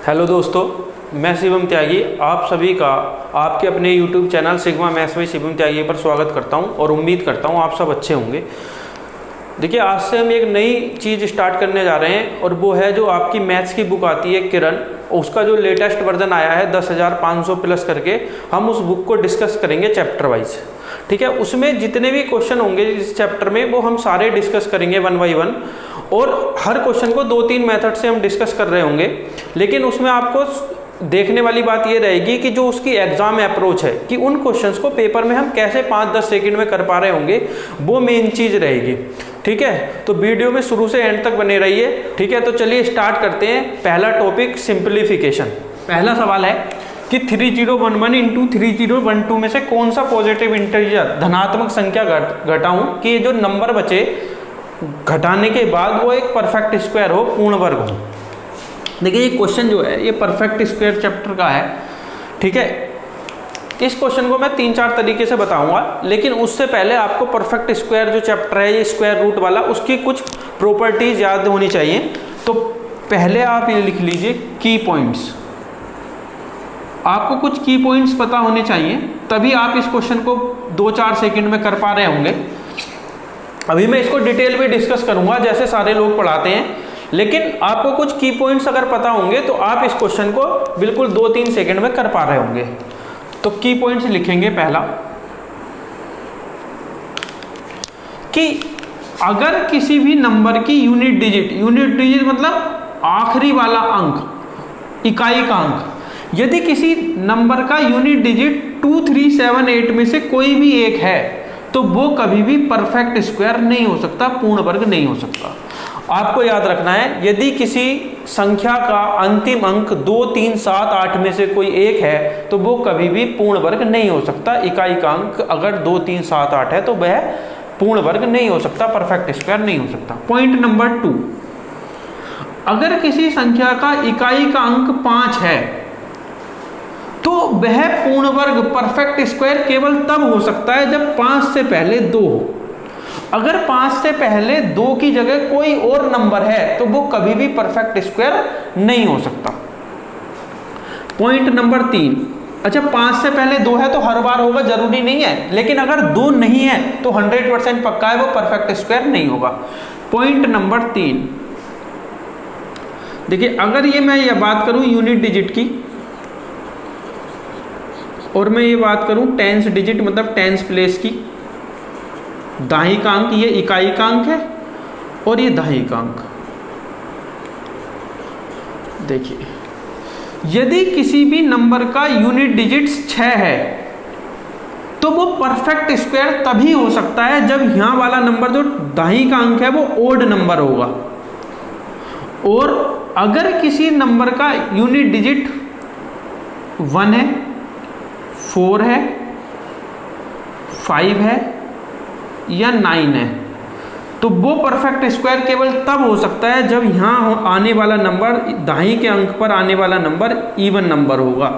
Hello दोस्तों, मैं शिवम त्यागी आप सभी का आपके अपने YouTube channel sigma maths by Shivam Tyagi पर स्वागत करता हूं और उम्मीद करता हूं आप सब अच्छे होंगे। देखिए, आज से हम एक नई चीज़ स्टार्ट करने जा रहे हैं और वो है जो आपकी मैथ्स की बुक आती है किरण, उसका जो लेटेस्ट वर्जन आया है 10,500 प्लस करके, हम उस बुक को डिस्कस करेंगे चैप्टर वाइज। ठीक है, उसमें जितने भी क्वेश्चन होंगे इस चैप्टर में वो हम सारे डिस्कस करेंगे वन बाई वन, और हर क्वेश्चन को 2-3 मेथड से हम डिस्कस कर रहे होंगे। लेकिन उसमें आपको देखने वाली बात ये रहेगी कि जो उसकी एग्जाम अप्रोच है कि उन क्वेश्चंस को पेपर में हम कैसे 5-10 सेकंड में कर पा रहे होंगे, वो मेन चीज़ रहेगी। ठीक है, तो वीडियो में शुरू से एंड तक बने रहिए। ठीक है, तो चलिए स्टार्ट करते हैं। पहला टॉपिक सिंप्लीफिकेशन। पहला सवाल है कि 3011 इंटू 3012 में से कौन सा पॉजिटिव इंटीजर धनात्मक संख्या घटाऊं कि ये जो नंबर बचे घटाने के बाद वो एक परफेक्ट स्क्वायर हो, पूर्ण वर्ग हो। देखिए, ये क्वेश्चन जो है ये परफेक्ट स्क्वायर चैप्टर का है। ठीक है, इस क्वेश्चन को मैं 3-4 तरीके से बताऊंगा, लेकिन उससे पहले आपको परफेक्ट स्क्वायर जो चैप्टर है ये स्क्वायर रूट वाला, उसकी कुछ प्रॉपर्टीज याद होनी चाहिए। तो पहले आप ये लिख लीजिए की पॉइंट्स। आपको कुछ की पॉइंट्स पता होने चाहिए, तभी आप इस क्वेश्चन को 2-4 सेकंड में कर पा रहे होंगे। अभी मैं इसको डिटेल में डिस्कस करूंगा जैसे सारे लोग पढ़ाते हैं, लेकिन आपको कुछ की पॉइंट्स अगर पता होंगे तो आप इस क्वेश्चन को बिल्कुल 2-3 सेकंड में कर पा रहे होंगे। तो की पॉइंट्स लिखेंगे। पहला कि अगर किसी भी नंबर की यूनिट डिजिट मतलब आखिरी वाला अंक, इकाई का अंक, यदि किसी नंबर का यूनिट डिजिट 2, 3, 7, 8 में से कोई भी एक है तो वो कभी भी परफेक्ट स्क्वायर नहीं हो सकता, पूर्ण वर्ग नहीं हो सकता। आपको याद रखना है, यदि किसी संख्या का अंतिम अंक 2, 3, 7, 8 में से कोई एक है तो वो कभी भी पूर्ण वर्ग नहीं हो सकता। इकाई का अंक अगर 2, 3, 7, 8 है तो वह पूर्ण वर्ग नहीं हो सकता, परफेक्ट स्क्वायर नहीं हो सकता। पॉइंट नंबर 2, अगर किसी संख्या का इकाई का अंक 5 है तो वह पूर्ण वर्ग परफेक्ट स्क्वायर केवल तब हो सकता है जब 5 से पहले 2 हो। अगर 5 से पहले 2 की जगह कोई और नंबर है तो वो कभी भी परफेक्ट स्क्वायर नहीं हो सकता। पॉइंट नंबर 3, अच्छा 5 से पहले 2 है तो हर बार होगा जरूरी नहीं है, लेकिन अगर 2 नहीं है तो 100% पक्का है वो परफेक्ट स्क्वायर नहीं होगा। पॉइंट नंबर 3, देखिए, अगर ये मैं ये बात करूं यूनिट डिजिट की और मैं ये बात करूं टेंस डिजिट मतलब टेंस प्लेस की, दाहिनी का अंक ये इकाई का अंक है और ये दाहिनी का अंक। देखिए, यदि किसी भी नंबर का यूनिट डिजिट्स 6 है तो वो परफेक्ट स्क्वायर तभी हो सकता है जब यहां वाला नंबर जो दाहिनी का अंक है वो ओड नंबर होगा। और अगर किसी नंबर का यूनिट डिजिट 1 है, 4 है, 5 है या 9 है तो वो परफेक्ट स्क्वायर केवल तब हो सकता है जब यहाँ आने वाला नंबर, दाहिने के अंक पर आने वाला नंबर इवन नंबर होगा।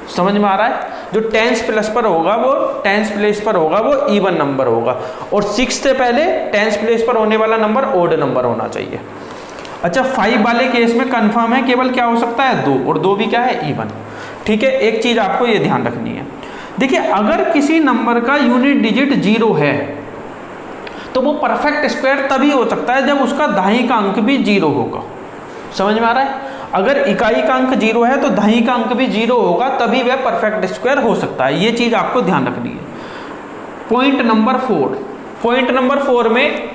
समझ में आ रहा है? जो टेंस प्लस पर होगा वो टेंस प्लेस पर होगा वो इवन नंबर होगा, और 6 से पहले टेंस प्लेस पर होने वाला नंबर ओड नंबर होना चाहिए। अच्छा, 5 वाले केस में कंफर्म है केवल क्या हो सकता है 2, और 2 भी क्या है इवन। ठीक है, एक चीज आपको ये ध्यान रखनी है। देखिए, अगर किसी नंबर का यूनिट डिजिट 0 है तो वो परफेक्ट स्क्वायर तभी हो सकता है जब उसका दाहिनी का अंक भी 0 होगा। समझ में आ रहा है? अगर इकाई का अंक 0 है तो दाहिनी का अंक भी 0 होगा, तभी वह परफेक्ट स्क्वायर हो सकता है। ये चीज आपको ध्यान रखनी है। पॉइंट नंबर 4, पॉइंट नंबर 4 में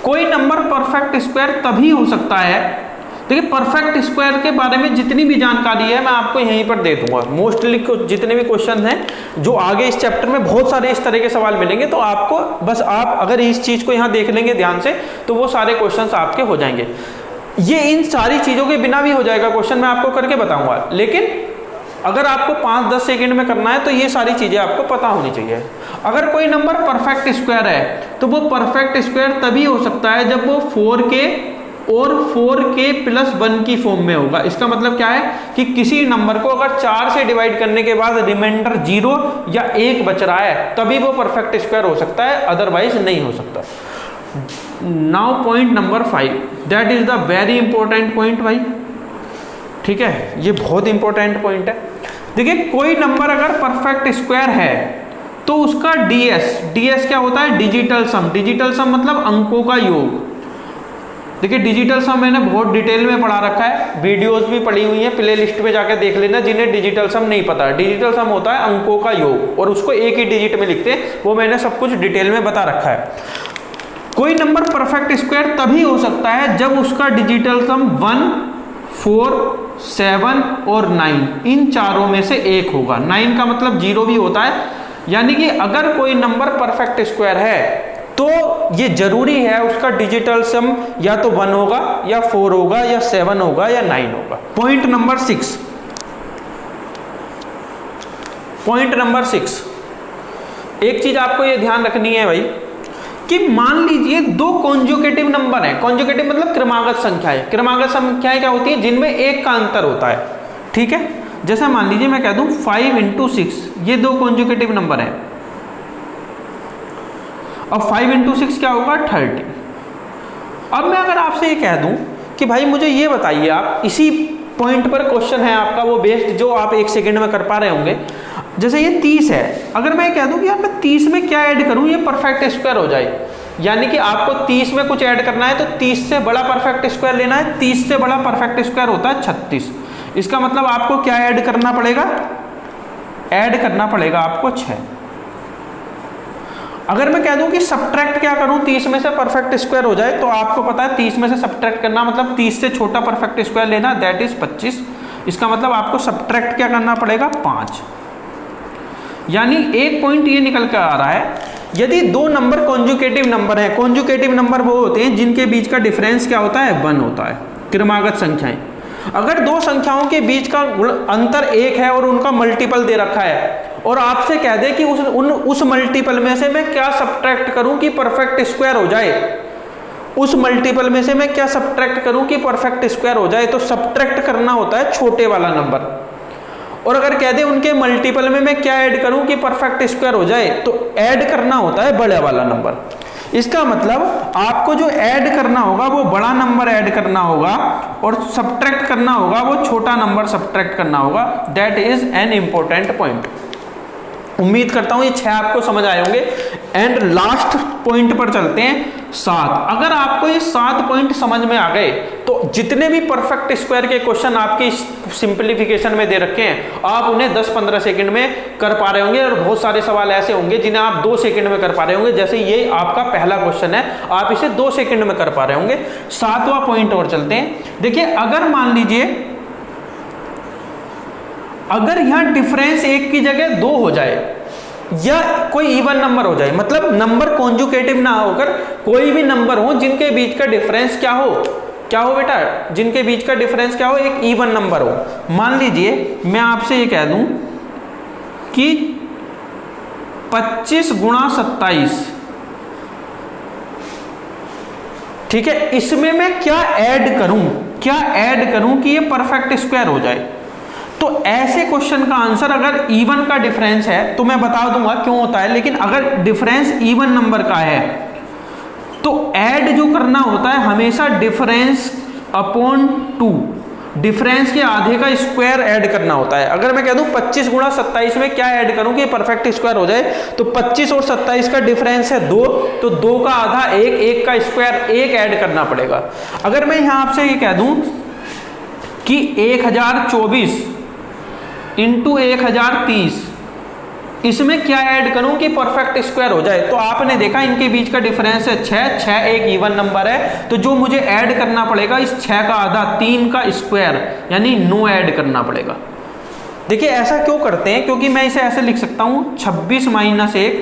कोई नंबर परफेक्ट स्क्वायर तभी हो सकता है। देखिए, परफेक्ट स्क्वायर के बारे में जितनी भी जानकारी है मैं आपको यहीं पर दे दूंगा। मोस्टली जितने भी क्वेश्चन हैं जो आगे इस चैप्टर में बहुत सारे इस तरह के सवाल मिलेंगे, तो आपको बस आप अगर इस चीज को यहाँ देख लेंगे ध्यान से तो वो सारे क्वेश्चंस आपके हो जाएंगे। ये इन सारी चीजों के बिना भी हो जाएगा क्वेश्चन, मैं आपको करके बताऊंगा, लेकिन अगर आपको 5-10 सेकंड में करना है तो ये सारी चीजें आपको पता होनी चाहिए। अगर कोई नंबर परफेक्ट स्क्वायर है तो वो परफेक्ट स्क्वायर तभी हो सकता है जब वो 4k और 4k + 1 की फॉर्म में होगा। इसका मतलब क्या है कि किसी नंबर को अगर 4 से डिवाइड करने के बाद रिमाइंडर 0 या 1 बच रहा है तभी वो परफेक्ट स्क्वायर हो सकता है, अदरवाइज नहीं हो सकता। Now point number 5, that is the very important point भाई। ठीक है, ये बहुत इंपॉर्टेंट पॉइंट है। देखिए कोई नंबर अगर परफेक्ट स्क्वायर है तो उसका डीएस क्या होता है, डिजिटल सम। डिजिटल सम मतलब अंकों का योग। देखिए डिजिटल सम मैंने बहुत डिटेल में पढ़ा रखा है, वीडियोस भी पड़ी हुई हैं, प्ले लिस्ट में जाकर देख लेना जिन्हें डिजिटल सम नहीं पता। डिजिटल सम होता है अंकों का योग और उसको एक ही डिजिट में लिखते हैं, वो मैंने सब कुछ डिटेल में बता रखा है। कोई नंबर परफेक्ट स्क्वायर तभी हो सकता है जब उसका डिजिटल सम 1, 4, 7 और 9 इन चारों में से एक होगा। 9 का मतलब 0 भी होता है, यानी कि अगर कोई नंबर परफेक्ट स्क्वायर है तो ये जरूरी है उसका डिजिटल सम या तो 1 होगा या 4 होगा या 7 होगा या 9 होगा। पॉइंट नंबर 6, एक चीज आपको ये ध्यान रखनी है भाई कि मान लीजिए दो कॉन्जुगेटिव नंबर है। कॉन्जुगेटिव मतलब क्रमागत संख्या है। क्रमागत संख्याएं क्या होती है, जिनमें एक का अंतर होता है। ठीक है, जैसे मान लीजिए मैं कह दूं 5 × 6, ये दो कॉन्जुगेटिव नंबर है। अब 5 × 6 क्या होगा, 30। अब मैं अगर आपसे ये कह दूं कि भाई मुझे ये बताइए, आप इसी पॉइंट पर क्वेश्चन है आपका वो बेस्ड, जो आप 1 सेकंड में कर पा रहे होंगे। जैसे ये 30 है, अगर मैं कह दूं कि यार मैं 30 में क्या ऐड करूं ये परफेक्ट स्क्वायर हो जाए, यानी कि आपको 30 में कुछ ऐड करना है तो 30 से बड़ा परफेक्ट स्क्वायर लेना है। 30 से बड़ा परफेक्ट स्क्वायर होता है 36। इसका मतलब आपको क्या ऐड करना पड़ेगा, ऐड करना पड़ेगा आपको 6। अगर मैं कह दूं कि सब्ट्रैक्ट क्या करूं 30 में से परफेक्ट स्क्वायर हो जाए, तो आपको पता है 30 में से सब्ट्रैक्ट करना मतलब 30 से छोटा परफेक्ट स्क्वायर लेना, दैट इज 25। इसका मतलब आपको सब्ट्रैक्ट क्या करना पड़ेगा, 5। यानी एक पॉइंट ये निकल कर आ रहा है, यदि दो नंबर कॉन्जुगेटिव नंबर है, कॉन्जुगेटिव नंबर वो होते हैं जिनके बीच का डिफरेंस क्या होता है, 1 होता है, क्रमागत संख्याएं। अगर दो संख्याओं के बीच का अंतर 1 है और उनका मल्टीपल दे रखा है और आपसे कह दे कि उस मल्टीपल में से मैं क्या सब्ट्रैक्ट करूं कि परफेक्ट स्क्वायर हो जाए, उस मल्टीपल में से मैं क्या सब्ट्रैक्ट करूं कि परफेक्ट स्क्वायर हो जाए, तो सब्ट्रैक्ट करना होता है छोटे वाला नंबर। और अगर कह दे उनके मल्टीपल में मैं क्या ऐड करूं कि परफेक्ट स्क्वायर हो जाए, तो ऐड करना होता है बड़े वाला नंबर। इसका मतलब आपको जो ऐड करना होगा वो बड़ा नंबर ऐड करना होगा और सब्ट्रैक्ट करना होगा वो छोटा नंबर सब्ट्रैक्ट करना होगा। That is an important point. उम्मीद करता हूं ये 6 आपको समझ आए होंगे। एंड लास्ट पॉइंट पर चलते हैं, 7। अगर आपको ये 7 पॉइंट समझ में आ गए तो जितने भी परफेक्ट स्क्वायर के क्वेश्चन आपकी सिंपलीफिकेशन में दे रखे हैं आप उन्हें 10-15 सेकंड में कर पा रहे होंगे, और बहुत सारे सवाल ऐसे होंगे जिन्हें आप 2 सेकंड में कर पा रहे होंगे। जैसे ये आपका पहला क्वेश्चन है, आप इसे 2 सेकंड में कर पा रहे होंगे। 7वां पॉइंट और चलते हैं। देखिए अगर मान लीजिए अगर यहां डिफरेंस 1 की जगह 2 हो जाए या कोई इवन नंबर हो जाए, मतलब नंबर कॉन्जुगेटिव ना होकर कोई भी नंबर हो जिनके बीच का डिफरेंस क्या हो बेटा, जिनके बीच का डिफरेंस क्या हो, एक इवन नंबर हो। मान लीजिए मैं आपसे ये कह दूं कि 25 × 27, ठीक है, इसमें मैं क्या ऐड करूं कि ये परफेक्ट स्क्वायर हो जाए। तो ऐसे क्वेश्चन का आंसर अगर इवन का डिफरेंस है तो मैं बता दूंगा क्यों होता है, लेकिन अगर डिफरेंस इवन नंबर का है तो ऐड जो करना होता है हमेशा डिफरेंस अपॉन 2, डिफरेंस के आधे का स्क्वायर ऐड करना होता है। अगर मैं कह दूं 25 × 27 में क्या ऐड करूं कि परफेक्ट स्क्वायर हो जाए, तो 25 और 27 का डिफरेंस है 2, तो 2 का आधा 1, 1 का स्क्वायर 1 ऐड करना पड़ेगा। अगर मैं यहां आपसे ये कह दूं कि 1024 × 1030, इसमें क्या ऐड करूं कि परफेक्ट स्क्वायर हो जाए, तो आपने देखा इनके बीच का डिफरेंस है 6 एक इवन नंबर है, तो जो मुझे ऐड करना पड़ेगा इस 6 का आधा 3 का स्क्वायर यानी 9 ऐड करना पड़ेगा। देखिए ऐसा क्यों करते हैं, क्योंकि मैं इसे ऐसे लिख सकता हूं 26 - 1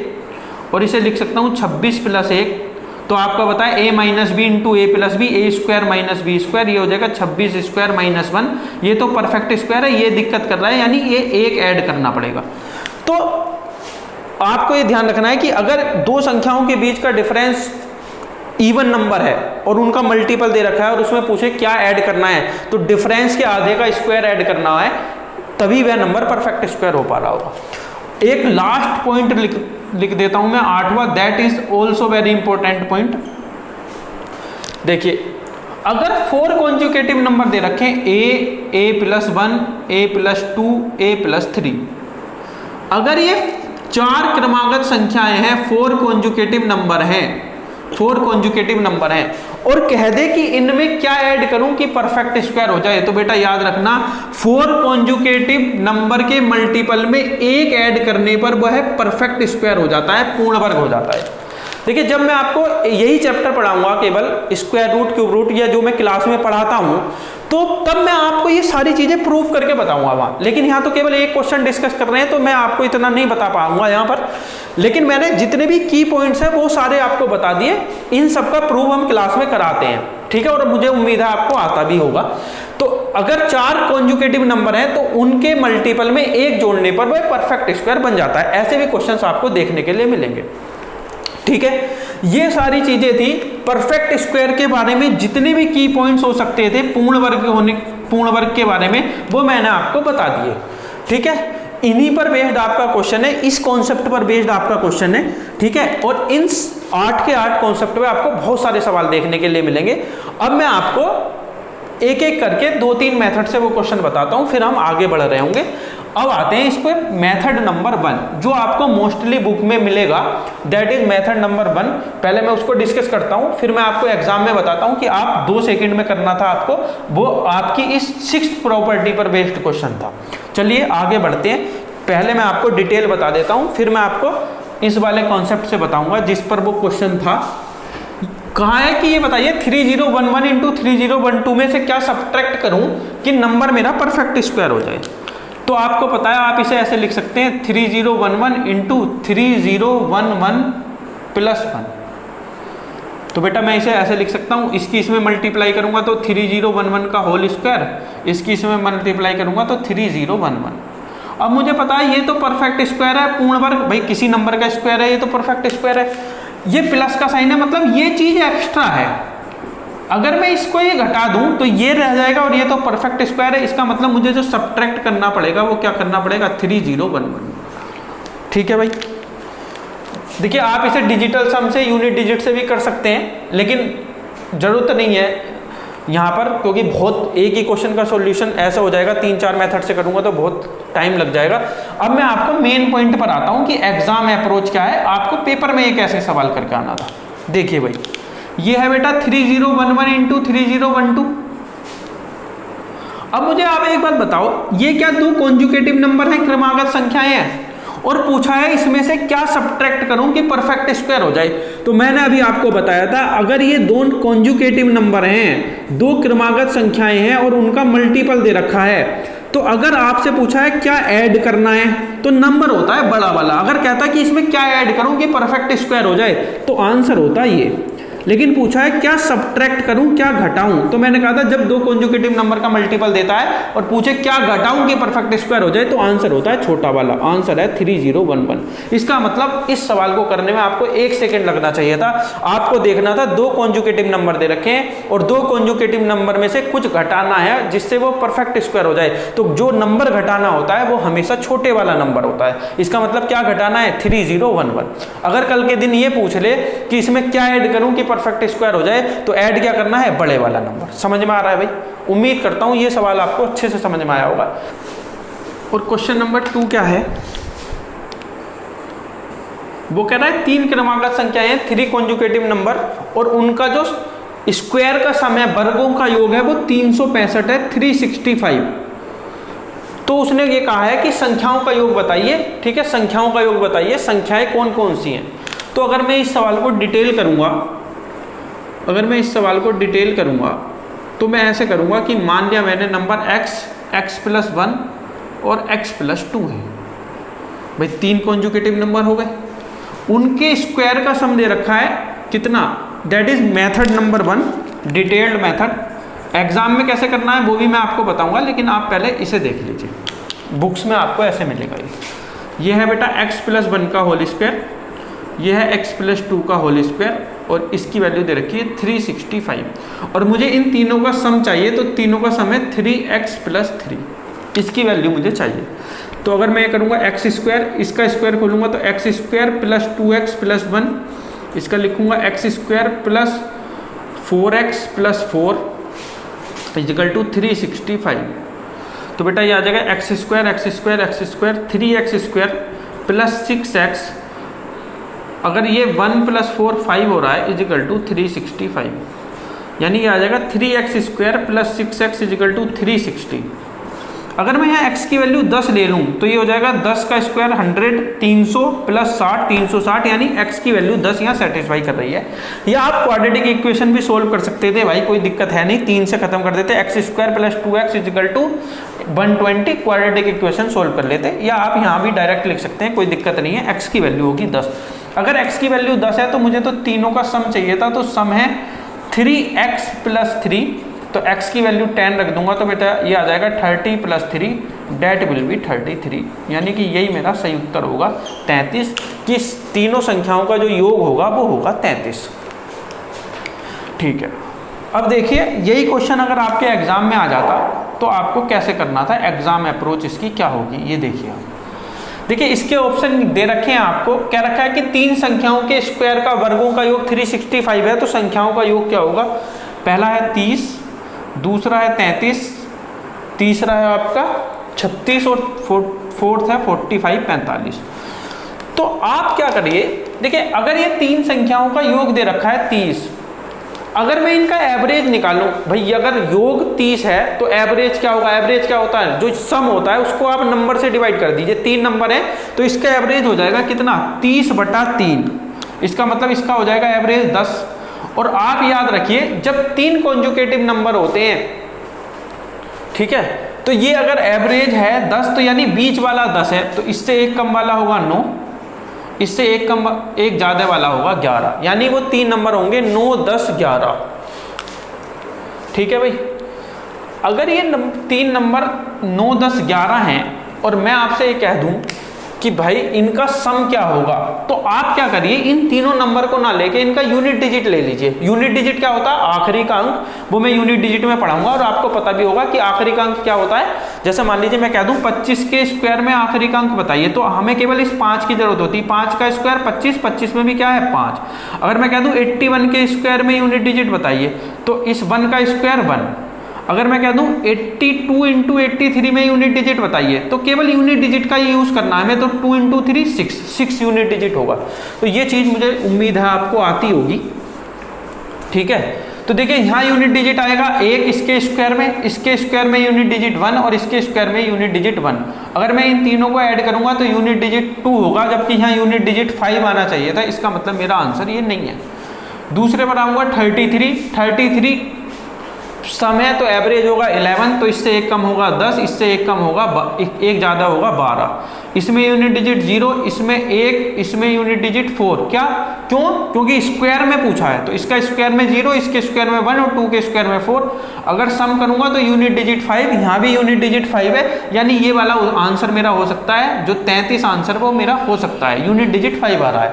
और इसे लिख सकता हूं 26 + 1, तो आपका बताए a - b × a + b, a² - b², ये हो जाएगा 26² - 1। ये तो परफेक्ट स्क्वायर है, ये दिक्कत कर रहा है, यानी ये 1 ऐड करना पड़ेगा। तो आपको ये ध्यान रखना है कि अगर दो संख्याओं के बीच का डिफरेंस इवन नंबर है और उनका मल्टीपल दे रखा है और उसमें पूछे क्या ऐड करना है, तो डिफरेंस के आधे का स्क्वायर ऐड करना है, तभी वह नंबर परफेक्ट स्क्वायर हो पा रहा होगा। एक लास्ट पॉइंट लिख देता हूं मैं, 8वां, that is also very important point. देखिए अगर 4 कॉन्जुगेटिव नंबर दे रखे a+1, a+2, a+3, अगर ये 4 क्रमागत संख्याएं हैं, 4 कॉन्जुगेटिव नंबर हैं, 4 कॉन्जुगेटिव नंबर हैं, और कह दे कि इनमें क्या ऐड करूं कि परफेक्ट स्क्वायर हो जाए, तो बेटा याद रखना 4 कॉन्जुगेटिव नंबर के मल्टीपल में एक ऐड करने पर वह परफेक्ट स्क्वायर हो जाता है, पूर्ण वर्ग हो जाता है। देखिए जब मैं आपको यही चैप्टर पढ़ाऊंगा केवल स्क्वायर रूट, क्यूब रूट, या जो मैं क्लास में पढ़ाता हूं, तो तब मैं आपको ये सारी चीजें प्रूव करके बताऊंगा वहां। लेकिन यहाँ तो केवल एक क्वेश्चन डिस्कस कर रहे हैं, तो मैं आपको इतना नहीं बता पाऊंगा यहाँ पर। लेकिन मैंने जितने भी की पॉइंट्स हैं वो सारे आपको बता दिए, इन सब का प्रूव हम क्लास में कराते हैं, ठीक है। और मुझे उम्मीद है आपको आता भी होगा। तो अगर 4 कॉन्जुगेटिव नंबर हैं तो उनके मल्टीपल में एक जोड़ने पर वह परफेक्ट स्क्वायर बन जाता है। ऐसे भी क्वेश्चन आपको देखने के लिए मिलेंगे, ठीक है। ये सारी चीजें थी परफेक्ट स्क्वायर के बारे में, जितने भी की पॉइंट्स हो सकते थे पूर्ण वर्ग के बारे में, वो मैंने आपको बता दिए, ठीक है। इन्हीं पर बेस्ड आपका क्वेश्चन है, इस कॉन्सेप्ट पर बेस्ड आपका क्वेश्चन है, ठीक है। और इन 8 के 8 कॉन्सेप्ट में आपको बहुत सारे सवाल देखने के लिए मिलेंगे। अब मैं आपको एक एक करके 2-3 मेथड से वो क्वेश्चन बताता हूं, फिर हम आगे बढ़ रहे होंगे। अब आते हैं इस पर मेथड नंबर 1, जो आपको मोस्टली बुक में मिलेगा, दैट इज मेथड नंबर 1। पहले मैं उसको डिस्कस करता हूं, फिर मैं आपको एग्जाम में बताता हूं कि आप 2 सेकंड में करना था आपको, वो आपकी इस 6th प्रॉपर्टी पर बेस्ड क्वेश्चन था। चलिए आगे बढ़ते हैं। पहले मैं आपको डिटेल बता देता हूं, फिर मैं आपको इस वाले कॉन्सेप्ट से बताऊंगा जिस पर वो क्वेश्चन था। कहाँ है कि ये बताइए 3011 इंटू 3012 में से क्या सब्ट्रैक्ट करूं कि नंबर मेरा परफेक्ट स्क्वायर हो जाए। तो आपको पता है आप इसे ऐसे लिख सकते हैं 3011 इंटू 3011 प्लस 1। तो बेटा मैं इसे ऐसे लिख सकता हूं, इसकी इसमें मल्टीप्लाई करूंगा तो 3011 का होल स्क्वायर, इसकी इसमें मल्टीप्लाई करूंगा तो 3011। अब मुझे पता है ये तो परफेक्ट स्क्वायर है, पूर्ण वर्ग, भाई किसी नंबर का स्क्वायर है, ये तो परफेक्ट स्क्वायर है। ये प्लस का साइन है, मतलब ये चीज एक्स्ट्रा है। अगर मैं इसको ये घटा दूं तो ये रह जाएगा, और ये तो परफेक्ट स्क्वायर है। इसका मतलब मुझे जो सब्ट्रैक्ट करना पड़ेगा वो क्या करना पड़ेगा, 3011, ठीक है भाई। देखिए आप इसे डिजिटल सम से, यूनिट डिजिट से भी कर सकते हैं, लेकिन जरूरत नहीं है यहाँ पर, क्योंकि बहुत एक ही क्वेश्चन का सॉल्यूशन ऐसा हो जाएगा। 3-4 मेथड से करूंगा तो बहुत टाइम लग जाएगा। अब मैं आपको मेन पॉइंट पर आता हूँ कि एग्जाम अप्रोच क्या है, आपको पेपर में एक ऐसे सवाल करके आना था। देखिए भाई ये है बेटा 3011 इंटू 3012। अब मुझे आप एक बात बताओ, ये क्या 2 कॉन्जुगेटिव नंबर हैं, क्रमागत संख्याएं हैं, और पूछा है इसमें से क्या सब्ट्रैक्ट करूं कि परफेक्ट स्क्वायर हो जाए। तो मैंने अभी आपको बताया था, अगर ये 2 कॉन्जुगेटिव नंबर हैं, 2 क्रमागत संख्याएं हैं और उनका मल्टीपल दे रखा है, तो अगर आपसे पूछा है क्या ऐड करना है, तो नंबर होता है बड़ा वाला। अगर कहता है कि इसमें क्या ऐड करूं कि परफेक्ट स्क्वायर हो जाए, तो आंसर होता है ये। लेकिन पूछा है क्या सब्ट्रैक्ट करूं, क्या घटाऊं, तो मैंने कहा था जब 2 कॉन्जुगेटिव नंबर का मल्टीपल देता है और पूछे क्या घटाऊं कि परफेक्ट स्क्वायर हो जाए, तो आंसर होता है छोटा वाला, आंसर है 3011। इसका मतलब इस सवाल को करने में आपको 1 सेकंड लगना चाहिए था। आपको देखना था 2 कॉन्जुगेटिव नंबर दे रखे हैं और 2 कॉन्जुगेटिव नंबर में से कुछ घटाना है जिससे वो परफेक्ट स्क्वायर हो जाए। तो जो नंबर घटाना होता है वो हमेशा छोटे वाला नंबर होता है। इसका मतलब क्या घटाना है, 3011। अगर कल के दिन ये पूछ ले कि इसमें क्या ऐड करूं कि परफेक्ट स्क्वायर हो जाए, तो ऐड क्या करना है, बड़े वाला नंबर। समझ में आ रहा है भाई? उम्मीद करता हूं ये सवाल आपको अच्छे से समझ में आया होगा। और क्वेश्चन नंबर 2 क्या है, वो कह रहा है 3 क्रमागत संख्याएं हैं, 3 कॉन्जुगेटिव नंबर, और उनका जो स्क्वायर का सम है, वर्गों का योग है, वो 365 है, 365। तो उसने ये कहा है कि संख्याओं का योग बताइए। ठीक है, संख्याओं का योग बताइए, संख्याएं कौन कौन सी हैं। तो अगर मैं इस सवाल को डिटेल करूंगा, तो मैं ऐसे करूंगा कि मान लिया मैंने नंबर x प्लस 1 और x प्लस 2 है। भाई 3 कॉन्जुगेटिव नंबर हो गए, उनके स्क्वायर का सम दे रखा है कितना, that is method number 1, detailed method. Exam में कैसे करना है वो भी मैं आपको बताऊंगा, लेकिन आप पहले इसे देख लीजिए। बुक्स में आपको ऐसे मिलेगा। ये है बेटा x प्लस 1 का होल स्क्वायर, यह है x प्लस 2 का होल स्क्वायर, और इसकी वैल्यू दे रखी है 365। और मुझे इन तीनों का सम चाहिए, तो तीनों का सम है 3x प्लस 3, इसकी वैल्यू मुझे चाहिए। तो अगर मैं ये करूँगा x स्क्वायर, इसका स्क्वायर खोलूँगा तो x square plus 2x plus 1, इसका लिखूँगा x square plus 4x plus 4 equal to 365। तो बेटा ये आ जाएगा x square 3x² plus 6x, अगर ये 1 प्लस 4 5 हो रहा है इजिकल टू 365, यानी ये आ जाएगा 3x² plus 6x is equal to 360। अगर मैं यहाँ x की वैल्यू 10 ले लूँ तो ये हो जाएगा 10 का स्क्वायर 100, 300 प्लस 60 360, यानी x की वैल्यू 10 यहाँ सेटिस्फाई कर रही है। या आप क्वाड्रेटिक इक्वेशन भी सोल्व कर सकते थे भाई, कोई दिक्कत है नहीं, 3 से खत्म कर देते, x² plus 2x equal to 120 quadratic equation solve कर लेते। या आप यहाँ भी डायरेक्ट लिख सकते हैं, कोई दिक्कत नहीं है, x की वैल्यू होगी 10। अगर x की वैल्यू 10 है तो मुझे तो तीनों का सम चाहिए था, तो सम है 3x प्लस 3, तो x की वैल्यू 10 रख दूंगा तो बेटा ये आ जाएगा 30 प्लस 3 डेट विल बी 33, यानी कि यही मेरा सही उत्तर होगा 33, कि तीनों संख्याओं का जो योग होगा वो होगा 33। ठीक है, अब देखिए यही क्वेश्चन अगर आपके एग्जाम में आ जाता तो आपको कैसे करना था, एग्जाम अप्रोच इसकी क्या होगी, ये देखिए आप। देखिए इसके ऑप्शन दे रखे हैं आपको, क्या रखा है कि तीन संख्याओं के स्क्वायर का वर्गों का योग 365 है, तो संख्याओं का योग क्या होगा, पहला है 30, दूसरा है 33, तीसरा है आपका 36 और फोर्थ है 45 45। तो आप क्या करिए, देखिए अगर ये तीन संख्याओं का योग दे रखा है 30, अगर मैं इनका एवरेज निकालूं, भाई अगर योग 30 है तो एवरेज क्या होगा, एवरेज क्या होता है, जो सम होता है उसको आप नंबर से डिवाइड कर दीजिए, 3 नंबर है तो इसका एवरेज हो जाएगा कितना, 30/3, इसका मतलब इसका हो जाएगा एवरेज 10। और आप याद रखिए जब 3 कॉन्जुगेटिव नंबर होते हैं, ठीक है, तो ये अगर एवरेज है 10 तो यानी बीच वाला 10 है, तो इससे एक कम वाला होगा 9, इससे एक ज्यादा वाला होगा 11, यानी वो 3 नंबर होंगे 9 10 11। ठीक है भाई, अगर ये 3 नंबर 9 10 11 हैं और मैं आपसे ये कह दूं कि भाई इनका सम क्या होगा, तो आप क्या करिए, इन तीनों नंबर को ना लेके इनका यूनिट डिजिट ले लीजिए। यूनिट डिजिट क्या होता है, आखिरी का अंक, वो मैं यूनिट डिजिट में पढ़ाऊंगा और आपको पता भी होगा कि आखिरी का अंक क्या होता है। जैसे मान लीजिए मैं कह दूं 25 के स्क्वायर में आखिरी का अंक बताइए, तो हमें केवल इस 5 की जरूरत होती है, 5 का स्क्वायर 25, 25 में भी क्या है 5। अगर मैं कह दूं 81 के स्क्वायर में यूनिट डिजिट बताइए, तो इस 1 का स्क्वायर 1। अगर मैं कह दूं 82 इंटू 83 में यूनिट डिजिट बताइए, तो केवल यूनिट डिजिट का ही यूज करना है हमें, तो 2 इंटू 3 6 यूनिट डिजिट होगा। तो ये चीज मुझे उम्मीद है आपको आती होगी। ठीक है, तो देखिए यहाँ यूनिट डिजिट आएगा 1 इसके स्क्वायर में, इसके स्क्वायर में यूनिट डिजिट 1 और इसके स्क्वायर में यूनिट डिजिट 1। अगर मैं इन तीनों को ऐड करूंगा तो यूनिट डिजिट 2 होगा, जबकि यहाँ यूनिट डिजिट 5 आना चाहिए था, इसका मतलब मेरा आंसर ये नहीं है। दूसरे पर आऊंगा 33 सम है तो एवरेज होगा 11, तो इससे एक कम होगा 10, इससे एक कम होगा एक ज़्यादा होगा 12। इसमें यूनिट डिजिट 0, इसमें 1, इसमें यूनिट डिजिट 4। क्या, क्यों, क्योंकि स्क्वायर में पूछा है, तो इसका स्क्वायर में 0, इसके स्क्वायर में 1 और 2 के स्क्वायर में 4। अगर सम करूंगा तो यूनिट डिजिट 5, यहाँ भी यूनिट डिजिट 5 है, यानी ये वाला आंसर मेरा हो सकता है, जो 33 आंसर वो मेरा हो सकता है, यूनिट डिजिट 5 आ रहा है।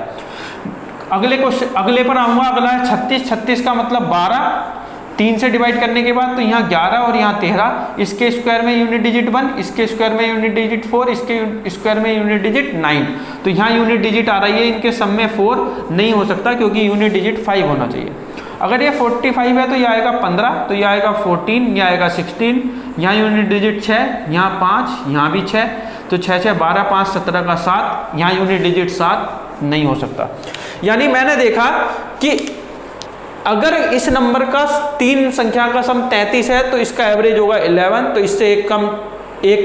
अगले पर आऊँगा, अगला है 36 का मतलब 12, 3 से डिवाइड करने के बाद, तो यहाँ 11 और यहाँ 13, इसके स्क्वायर में यूनिट डिजिट 1, इसके स्क्वायर में यूनिट डिजिट 4, इसके स्क्वायर में यूनिट डिजिट 9। तो यहाँ यूनिट डिजिट आ रही है, इनके सम में 4 नहीं हो सकता क्योंकि यूनिट डिजिट 5 होना चाहिए। अगर ये 45 है तो यह आएगा 15, तो यह आएगा 14, यह आएगा 16, यहाँ यूनिट डिजिट 6, यहाँ 5, यहाँ भी 6, तो 6 6 12 5 17 का 7, यहाँ यूनिट डिजिट 7 नहीं हो सकता। यानी मैंने देखा कि अगर इस नंबर का 3 संख्या का सम 33 है तो इसका एवरेज होगा 11, तो इससे एक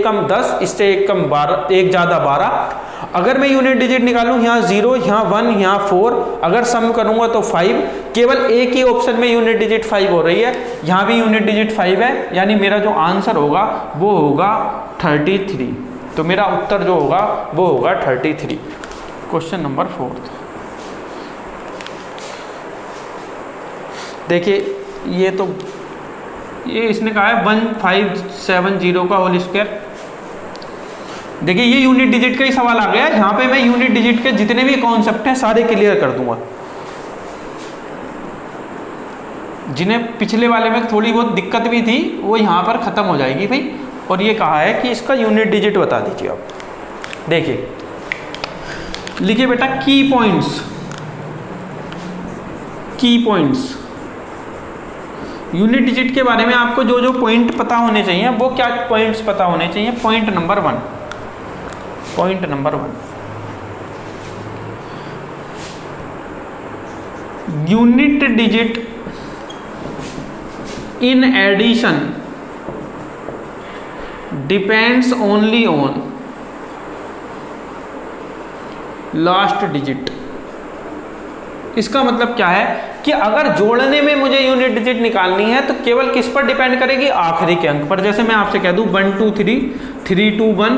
कम 10, इससे एक कम 12, एक ज़्यादा 12। अगर मैं यूनिट डिजिट निकालूं, यहाँ 0, यहाँ 1, यहाँ 4, अगर सम करूंगा तो 5, केवल एक ही ऑप्शन में यूनिट डिजिट 5 हो रही है, यहाँ भी यूनिट डिजिट 5 है, यानी मेरा जो आंसर होगा वो होगा 33। तो मेरा उत्तर जो होगा वो होगा 33। Question number 4। देखिए ये इसने कहा है 1570 का होल स्क्वायर। देखिए ये यूनिट डिजिट का ही सवाल आ गया है, यहाँ पे मैं यूनिट डिजिट के जितने भी कॉन्सेप्ट हैं सारे क्लियर कर दूंगा, जिन्हें पिछले वाले में थोड़ी बहुत दिक्कत भी थी वो यहाँ पर खत्म हो जाएगी भाई। और ये कहा है कि इसका यूनिट डिजिट बता दीजिए आप। देखिए लिखिए बेटा की पॉइंट्स यूनिट डिजिट के बारे में आपको जो जो पॉइंट पता होने चाहिए वो क्या पॉइंट्स पता होने चाहिए। Point number 1, unit digit in addition depends only on last digit. इसका मतलब क्या है कि अगर जोड़ने में मुझे यूनिट डिजिट निकालनी है तो केवल किस पर डिपेंड करेगी, आखिरी के अंक पर। जैसे मैं आपसे कह दूं 1 2 3 3 2 1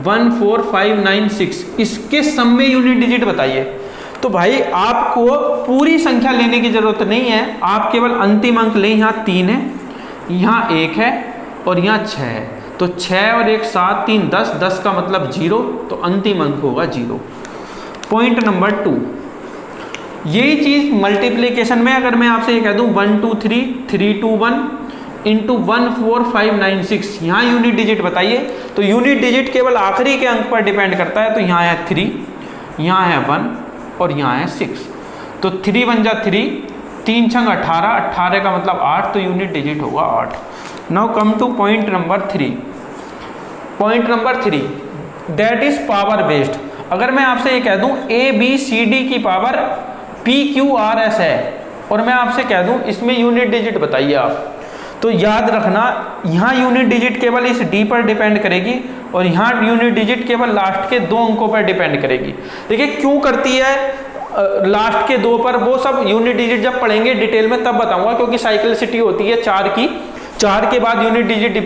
1 4 5 9 6, इसके सम में यूनिट डिजिट बताइए। तो भाई आपको पूरी संख्या लेने की जरूरत नहीं है, आप केवल अंतिम अंक लें। यहाँ 3 है, यहाँ 1 है और यहाँ 6 है। तो 6 और 1 7 3 10, 10 का मतलब 0, तो अंतिम अंक होगा 0। पॉइंट नंबर 2, यही चीज मल्टीप्लीकेशन में अगर मैं आपसे ये कह दूं 1 2 3 3 2 1 इंटू 1 4 5 9 6, यहाँ यूनिट डिजिट बताइए। तो यूनिट डिजिट केवल आखिरी के अंक पर डिपेंड करता है। तो यहाँ है 3, यहाँ है 1 और यहाँ है 6। तो 3 1 जा 3, 3 6 18, 18 का मतलब 8, तो यूनिट डिजिट होगा 8। Now come two point number 3। Point number 3, that is power based. अगर मैं आपसे ये कह दूं ए बी सी डी की power P Q R S है और मैं आपसे कह दूं इसमें यूनिट डिजिट बताइए आप, तो याद रखना यहाँ यूनिट डिजिट केवल इस डी पर डिपेंड करेगी और यहाँ यूनिट डिजिट केवल लास्ट के 2 अंकों पर डिपेंड करेगी। देखिए क्यों करती है लास्ट के 2 पर, वो सब यूनिट डिजिट जब पढ़ेंगे डिटेल में तब बताऊंगा, क्योंकि साइक्लिसिटी होती है 4 की, 4 के बाद यूनिट डिजिट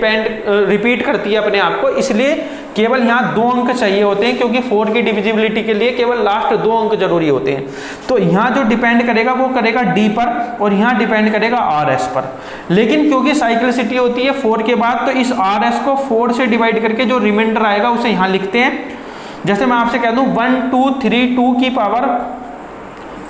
रिपीट करती है अपने आप को, इसलिए केवल यहाँ 2 अंक चाहिए होते हैं, क्योंकि 4 की डिविजिबिलिटी के लिए केवल लास्ट 2 अंक जरूरी होते हैं। तो यहाँ जो डिपेंड करेगा वो करेगा डी पर और यहाँ डिपेंड करेगा आर एस पर। लेकिन क्योंकि साइक्लिसिटी होती है 4 के बाद, तो इस आर एस को 4 से डिवाइड करके जो रिमाइंडर आएगा उसे यहाँ लिखते हैं। जैसे मैं आपसे कह दूं 1 2 3 2 की पावर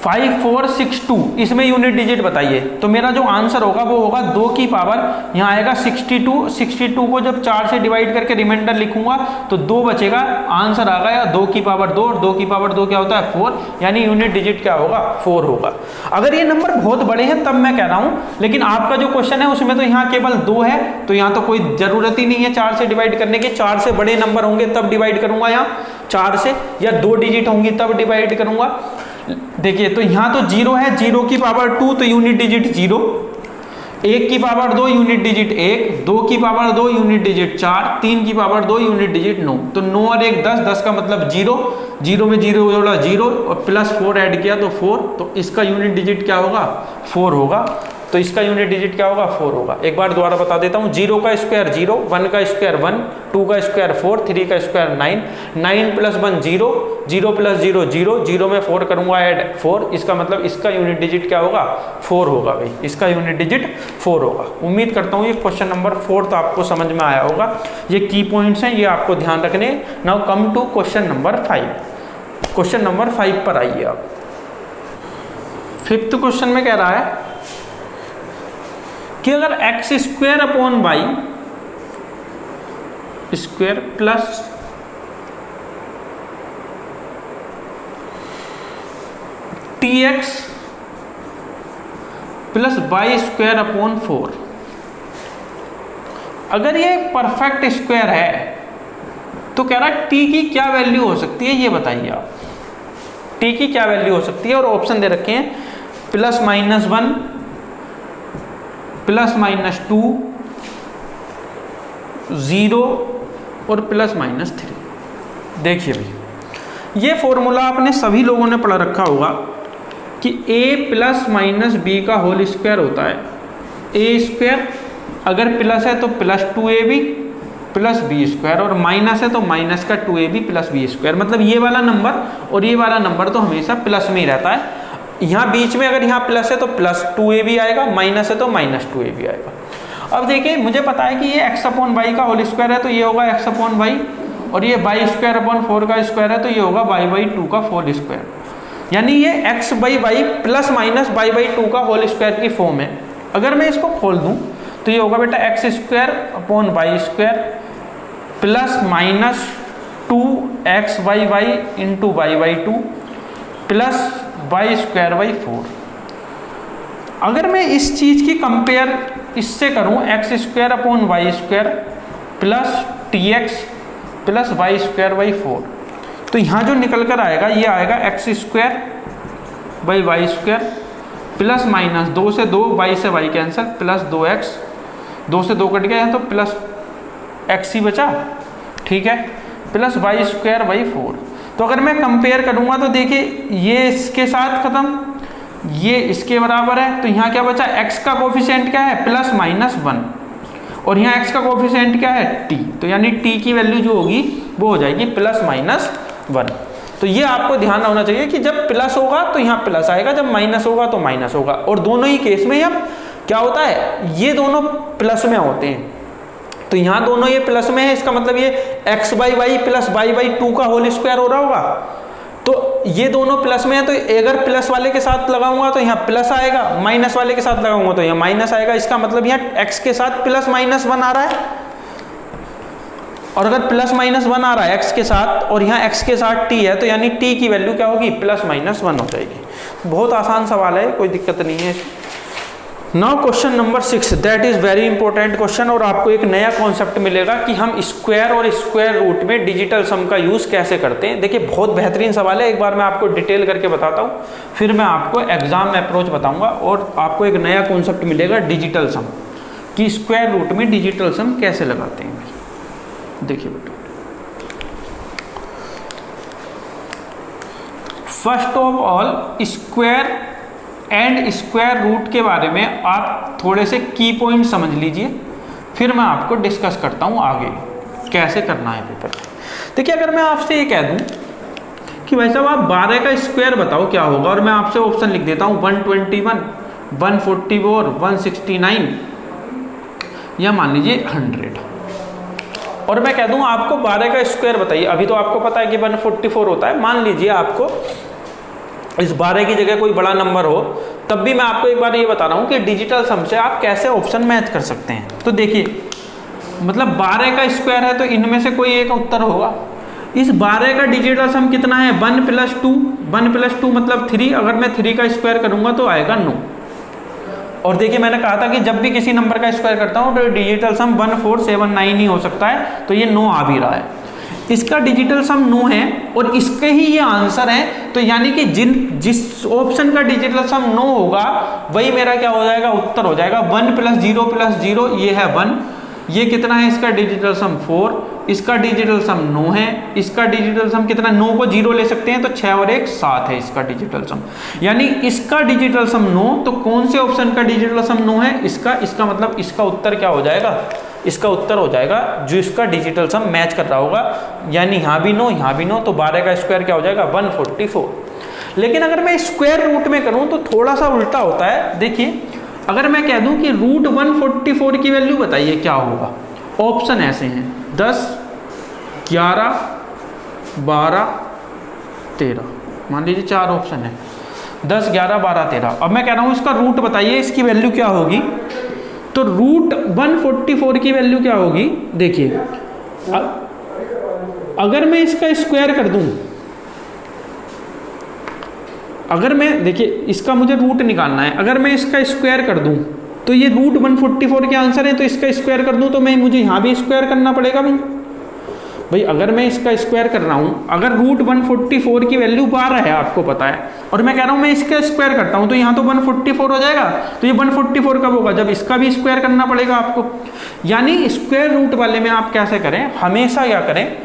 5 4 6 2, इसमें यूनिट डिजिट बताइए। तो मेरा जो आंसर होगा वो होगा 2 की पावर, यहाँ आएगा 62। 62 को जब 4 से डिवाइड करके रिमाइंडर लिखूंगा तो 2 बचेगा, आंसर आ गया 2 की पावर 2 और 2 की पावर 2 क्या होता है 4, यानी यूनिट डिजिट क्या होगा 4 होगा। अगर ये नंबर बहुत बड़े हैं तब मैं कह रहा हूँ, लेकिन आपका जो क्वेश्चन है उसमें तो यहाँ केवल 2 है, तो यहाँ तो कोई जरूरत ही नहीं है 4 से डिवाइड करने की। 4 से बड़े नंबर होंगे तब डिवाइड करूंगा यहाँ 4 से, या 2 डिजिट होंगी तब डिवाइड करूंगा। देखिए तो यहाँ तो 0 है, 0 की पावर 2 तो यूनिट डिजिट 0, 1 की पावर 2 यूनिट डिजिट 1, 2 की पावर 2 यूनिट डिजिट 4, 3 की पावर 2 यूनिट डिजिट 9। तो 9 और 1 10, 10 का मतलब 0, 0 में 0 जोड़ा 0 और प्लस 4 ऐड किया तो 4, तो इसका यूनिट डिजिट क्या होगा 4 होगा। तो इसका यूनिट डिजिट क्या होगा 4 होगा। एक बार दोबारा बता देता हूँ, 0 का स्क्वायर 0, 1 का स्क्वायर 1, 2 का स्क्वायर 4, 3 का स्क्वायर 9, 9 प्लस 1 0, 0 प्लस 0 0, 0 में 4 करूंगा ऐड 4, इसका मतलब इसका यूनिट डिजिट क्या होगा 4 होगा भाई, इसका यूनिट डिजिट 4 होगा। उम्मीद करता हूँ ये क्वेश्चन नंबर 4 तो आपको समझ में आया होगा। ये की पॉइंट्स हैं, ये आपको ध्यान रखने। Now come to question number 5। Question number 5 पर आइए आप। 5th क्वेश्चन में कह रहा है कि अगर X square upon Y square plus T X plus Y square upon 4, अगर ये परफेक्ट स्क्वायर है तो कह रहा है टी की क्या वैल्यू हो सकती है, ये बताइए आप। टी की क्या वैल्यू हो सकती है, और ऑप्शन दे रखे हैं +-1, +-2, 0 और +-3। देखिए भाई ये फॉर्मूला आपने सभी लोगों ने पढ़ रखा होगा कि a + - b का होल स्क्वायर होता है a स्क्वायर, अगर प्लस है तो +2ab प्लस बी स्क्वायर, और माइनस है तो माइनस का 2ab प्लस बी स्क्वायर। मतलब ये वाला नंबर और ये वाला नंबर तो हमेशा प्लस में ही रहता है। यहाँ बीच में अगर यहाँ प्लस है तो +2ab आएगा, माइनस है तो -2ab आएगा। अब देखिए मुझे पता है कि ये x/y का होल स्क्वायर है तो ये होगा x/y, और ये y²/4 का स्क्वायर है तो ये होगा y/2 का होल स्क्वायर। यानी ये x/y प्लस माइनस y/2 का होल स्क्वायर की फॉर्म है। अगर मैं इसको खोल दूं तो ये होगा बेटा x²/y² plus minus 2xy into y/2 plus y²/4। अगर मैं इस चीज की कंपेयर इससे करूं X square upon Y square plus T X plus Y square by 4, तो यहाँ जो निकल कर आएगा ये आएगा X square by Y square plus minus 2 से 2, वाई से वाई कैंसिल, प्लस 2x, 2 से 2 कट गया है तो प्लस x ही बचा, ठीक है, प्लस वाई स्क्वायर बाई 4। तो अगर मैं कंपेयर करूँगा तो देखिए ये इसके साथ खत्म, ये इसके बराबर है, तो यहाँ क्या बचा, x का कोफिशिएंट क्या है प्लस माइनस 1 और यहाँ x का कोफिशिएंट क्या है t, तो यानी t की वैल्यू जो होगी वो हो जाएगी प्लस माइनस 1। तो ये आपको ध्यान होना चाहिए कि जब प्लस होगा तो यहाँ प्लस आएगा, जब माइनस होगा तो माइनस होगा, और दोनों ही केस में अब क्या होता है ये दोनों प्लस में होते हैं, तो यहाँ दोनों ये प्लस में है, इसका मतलब ये x by Y plus Y by 2 का होल स्क्वायर हो रहा होगा, तो ये दोनों प्लस में है, तो अगर प्लस वाले के साथ लगाऊंगा तो यहाँ प्लस आएगा, माइनस वाले के साथ लगाऊंगा तो यहाँ माइनस आएगा, इसका मतलब यहाँ x के साथ प्लस माइनस 1 आ रहा है, और अगर प्लस माइनस 1 आ रहा है x के साथ और यहाँ x के साथ t है, तो यानी t की वैल्यू क्या होगी प्लस माइनस 1 हो जाएगी। बहुत आसान सवाल है, कोई दिक्कत नहीं है। Now question number 6, that is very important question, और आपको एक नया कॉन्सेप्ट मिलेगा कि हम स्क्वायर और स्क्वायर रूट में डिजिटल सम का यूज कैसे करते हैं। देखिए बहुत बेहतरीन सवाल है, एक बार मैं आपको डिटेल करके बताता हूँ, फिर मैं आपको एग्जाम में अप्रोच बताऊंगा और आपको एक नया कॉन्सेप्ट मिलेगा डिजिटल सम, कि स्क्वायर रूट में डिजिटल सम कैसे लगाते हैं। देखिए बेटा, first of all square and square root के बारे में आप थोड़े से की पॉइंट समझ लीजिए, फिर मैं आपको डिस्कस करता हूं आगे कैसे करना है पेपर। देखिए अगर मैं आपसे ये कह दूं कि भाई साहब आप 12 का स्क्वायर बताओ क्या होगा, और मैं आपसे ऑप्शन लिख देता हूं 121, 144, 169 या मान लीजिए 100, और मैं कह दूं आपको 12 का स्क्वायर बताइए, अभी तो आपको पता है कि 144 होता है, मान लीजिए आपको इस 12 की जगह कोई बड़ा नंबर हो, तब भी मैं आपको एक बार ये बता रहा हूँ कि डिजिटल सम से आप कैसे ऑप्शन मैच कर सकते हैं। तो देखिए मतलब 12 का स्क्वायर है तो इनमें से कोई एक उत्तर होगा। इस 12 का डिजिटल सम कितना है 1 + 2, 1 + 2 मतलब 3, अगर मैं 3 का स्क्वायर करूँगा तो आएगा 9। और देखिए मैंने कहा था कि जब भी किसी नंबर का स्क्वायर करता हूँ तो डिजिटल सम 1479 ही हो सकता है, तो ये 9 आ भी रहा है। इसका डिजिटल सम 9 है और इसके ही ये आंसर है, तो यानी कि जिस ऑप्शन का डिजिटल सम 9 होगा वही मेरा क्या हो जाएगा उत्तर हो जाएगा। 1 + 0 + 0 ये है 1, ये कितना है इसका डिजिटल सम 4, इसका डिजिटल सम 9 है, इसका डिजिटल सम कितना, 9 को 0 ले सकते हैं तो 6 और 1 7 है इसका डिजिटल सम, यानी इसका डिजिटल सम 9। तो कौन से ऑप्शन का डिजिटल सम 9 है इसका मतलब इसका उत्तर क्या हो जाएगा, इसका उत्तर हो जाएगा जो इसका डिजिटल सम मैच कर रहा होगा, यानी यहाँ भी 9 यहाँ भी 9, तो 12 का स्क्वायर क्या हो जाएगा 144। लेकिन अगर मैं स्क्वायर रूट में करूँ तो थोड़ा सा उल्टा होता है। देखिए अगर मैं कह दूं कि रूट 144 की वैल्यू बताइए क्या होगा, ऑप्शन ऐसे हैं 10, 11, 12, 13, मान लीजिए 4 ऑप्शन है 10, 11, 12, 13। अब मैं कह रहा हूं इसका रूट बताइए इसकी वैल्यू क्या होगी, तो रूट 144 की वैल्यू क्या होगी। देखिए अगर मैं इसका स्क्वायर कर दूं, अगर मैं देखिए इसका मुझे रूट निकालना है, अगर मैं इसका स्क्वायर कर दूं तो ये रूट 144 के आंसर है, तो इसका स्क्वायर कर दूं तो मैं मुझे यहाँ भी स्क्वायर करना पड़ेगा भाई। अगर मैं इसका स्क्वायर कर रहा हूँ, अगर रूट 144 की वैल्यू 12 है आपको पता है, और मैं कह रहा हूँ मैं इसका स्क्वायर करता हूँ तो यहाँ तो 144 हो जाएगा, तो ये 144 कब होगा जब इसका भी स्क्वायर करना पड़ेगा आपको। यानी स्क्वायर रूट वाले में आप कैसे करें, हमेशा क्या करें,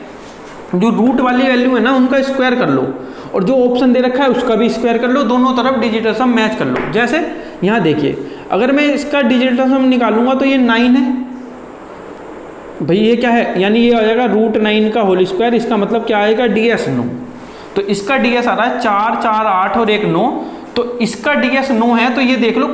जो रूट वाली वैल्यू है ना उनका स्क्वायर कर लो, और जो ऑप्शन दे रखा है उसका भी स्क्वायर कर लो, दोनों तरफ डिजिटल सम मैच कर लो। जैसे यहाँ देखिए अगर मैं इसका डिजिटल सम निकालूंगा तो ये 9 है भाई, ये क्या है, यानी ये आ जाएगा रूट 9 का होल स्क्वायर, इसका मतलब क्या आएगा DS 9, तो इसका DS आ रहा है 4, 4, 8 और 1 9, तो इसका DS 9 है, तो ये देख लो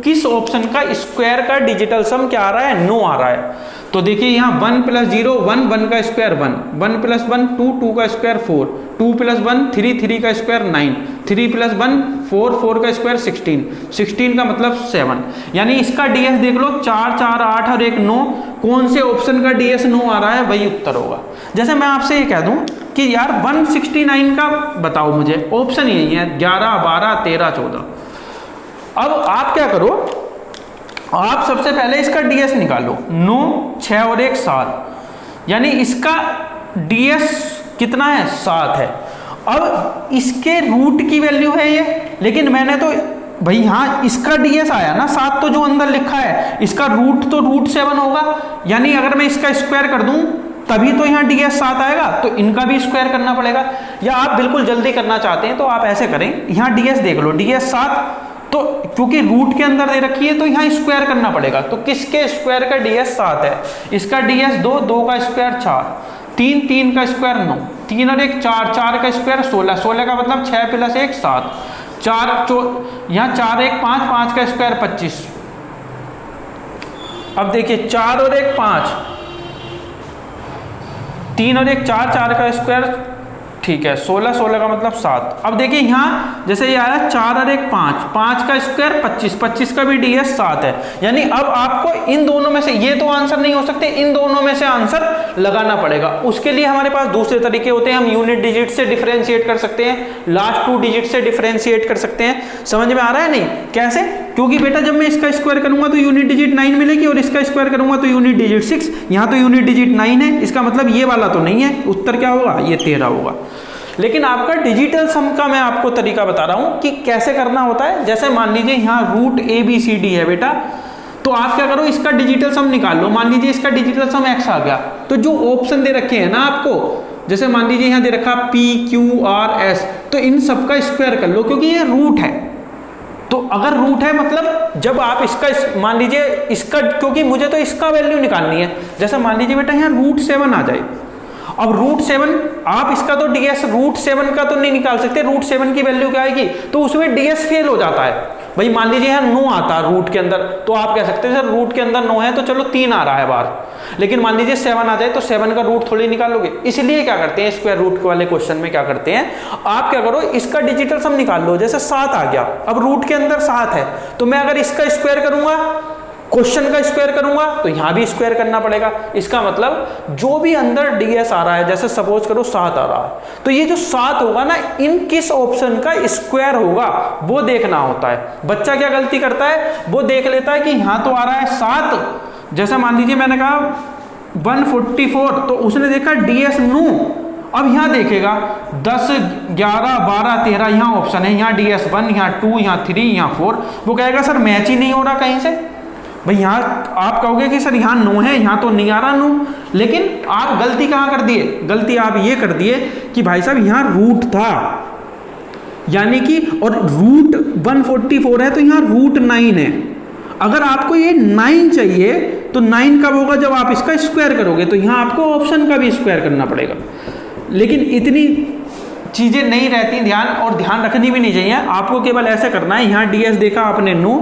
किस ऑप्शन का स्क्वायर का डिजिटल सम क्या आ रहा है 9 आ रहा है। तो देखिए यहाँ 1 + 0 1, 1 का स्क्वायर 1, 1 + 1 2, 2 का स्क्वायर 4, 2 + 1 3, 3 का स्क्वायर 9, 3 + 1 4, 4 का स्क्वायर 16, 16 का मतलब 7। यानी इसका DS देख लो 4, 4, 8 और 1 9, कौन से ऑप्शन का DS 9 आ रहा है वही उत्तर होगा। जैसे मैं आपसे ये कह दूं कि यार 169 का बताओ मुझे, ऑप्शन यही है 11, 12, 13, 14। अब आप क्या करो, आप सबसे पहले इसका डीएस निकालो, 9 6 और 1 7, यानी इसका डीएस कितना है 7 है। अब इसके रूट की वैल्यू है ये, लेकिन मैंने तो भाई यहाँ इसका डीएस आया ना 7, तो जो अंदर लिखा है इसका रूट तो √7 होगा, यानी अगर मैं इसका स्क्वायर कर दूं तभी तो यहाँ डीएस 7 आएगा, तो इनका भी स्क्वायर करना पड़ेगा। या आप बिल्कुल जल्दी करना चाहते हैं तो आप ऐसे करें, यहाँ डीएस देख लो, डीएस 7, तो क्योंकि रूट के अंदर दे रखी है तो यहाँ स्क्वायर करना पड़ेगा। तो किसके स्क्वायर का डीएस 7 है, इसका डीएस 2, 2 का स्क्वायर 4, 3, 3 का स्क्वायर 9, 3 और 1 4, 4 का स्क्वायर 16, 16 का मतलब 6 + 1 7, 4 यहाँ 4 1 5, 5 का स्क्वायर 25। अब देखिए 4 और 1 5, 3 और 1 4, 4 का स्क्वायर ठीक है 16, 16 का मतलब 7। अब देखिए यहाँ जैसे ये आया 4 और 1 5, 5 का स्क्वायर 25, 25 का भी डीएस 7 है। यानी अब आपको इन दोनों में से, ये तो आंसर नहीं हो सकते, इन दोनों में से आंसर लगाना पड़ेगा। उसके लिए हमारे पास दूसरे तरीके होते हैं, हम यूनिट डिजिट से डिफरेंशिएट कर सकते हैं, लास्ट 2 डिजिट से डिफरेंशिएट कर सकते हैं। समझ में आ रहा है नहीं कैसे? क्योंकि बेटा जब मैं इसका स्क्वायर करूंगा तो यूनिट डिजिट 9 मिलेगी और इसका स्क्वायर करूंगा तो यूनिट डिजिट 6, यहाँ तो यूनिट डिजिट 9 है, इसका मतलब ये वाला तो नहीं है, उत्तर क्या होगा, ये 13 होगा। लेकिन आपका डिजिटल सम का मैं आपको तरीका बता रहा हूं कि कैसे करना होता है। जैसे मान लीजिए यहाँ रूट ABCD है बेटा, तो आप क्या करो, इसका डिजिटल सम निकाल लो। मान लीजिए इसका डिजिटल सम x आ गया, तो जो ऑप्शन दे रखे हैं ना आपको, जैसे मान लीजिए यहाँ दे रखा PQRS, तो इन सबका स्क्वायर कर लो क्योंकि ये रूट है। तो अगर रूट है मतलब जब आप इसका मान लीजिए इसका, क्योंकि मुझे तो इसका वैल्यू निकालनी है। जैसे मान लीजिए बेटा यहाँ √7 आ जाए, अब √7 आप इसका तो डीएस √7 का तो नहीं निकाल सकते, √7 की वैल्यू क्या आएगी, तो उसमें डीएस फेल हो जाता है। भाई मान लीजिए यहाँ 9 आता है रूट के अंदर, तो आप कह सकते हैं सर रूट के अंदर 9 है तो चलो 3 आ रहा है बाहर, लेकिन मान लीजिए 7 आ जाए तो 7 का रूट थोड़ी निकालोगे। इसलिए क्या करते हैं, स्क्वायर रूट वाले क्वेश्चन में क्या करते हैं, आप क्या करो, इसका डिजिटल सम निकाल लो। जैसे 7 आ गया, अब रूट के अंदर 7 है, तो मैं अगर इसका स्क्वायर करूंगा, क्वेश्चन का स्क्वायर करूंगा, तो यहां भी स्क्वायर करना पड़ेगा। इसका मतलब जो भी अंदर डीएस आ रहा है, जैसे सपोज करो 7 आ रहा है, तो ये जो 7 होगा ना, इन किस ऑप्शन का स्क्वायर होगा वो देखना होता है। बच्चा क्या गलती करता है, वो देख लेता है कि यहां तो आ रहा है 7, जैसे मान लीजिए मैंने कहा 144, तो उसने देखा डीएस 9, अब यहां देखेगा 10 11 12 13, यहां ऑप्शन है, यहां डीएस 1, यहां 2, यहां 3, यहां 4, वो कहेगा सर मैच ही नहीं हो रहा कहीं से। भाई यहाँ आप कहोगे कि सर यहाँ 9 है, यहाँ तो नहीं आ रहा 9, लेकिन आप गलती कहाँ कर दिए, गलती आप ये कर दिए कि भाई साहब यहाँ रूट था, यानी कि, और रूट 144 है तो यहाँ √9 है। अगर आपको ये 9 चाहिए तो 9 कब होगा, जब आप इसका स्क्वायर करोगे, तो यहाँ आपको ऑप्शन का भी स्क्वायर करना पड़ेगा। लेकिन इतनी चीजें नहीं रहती ध्यान, और ध्यान रखनी भी नहीं चाहिए। आपको केवल ऐसे करना है, यहाँ डीएस देखा आपने 9,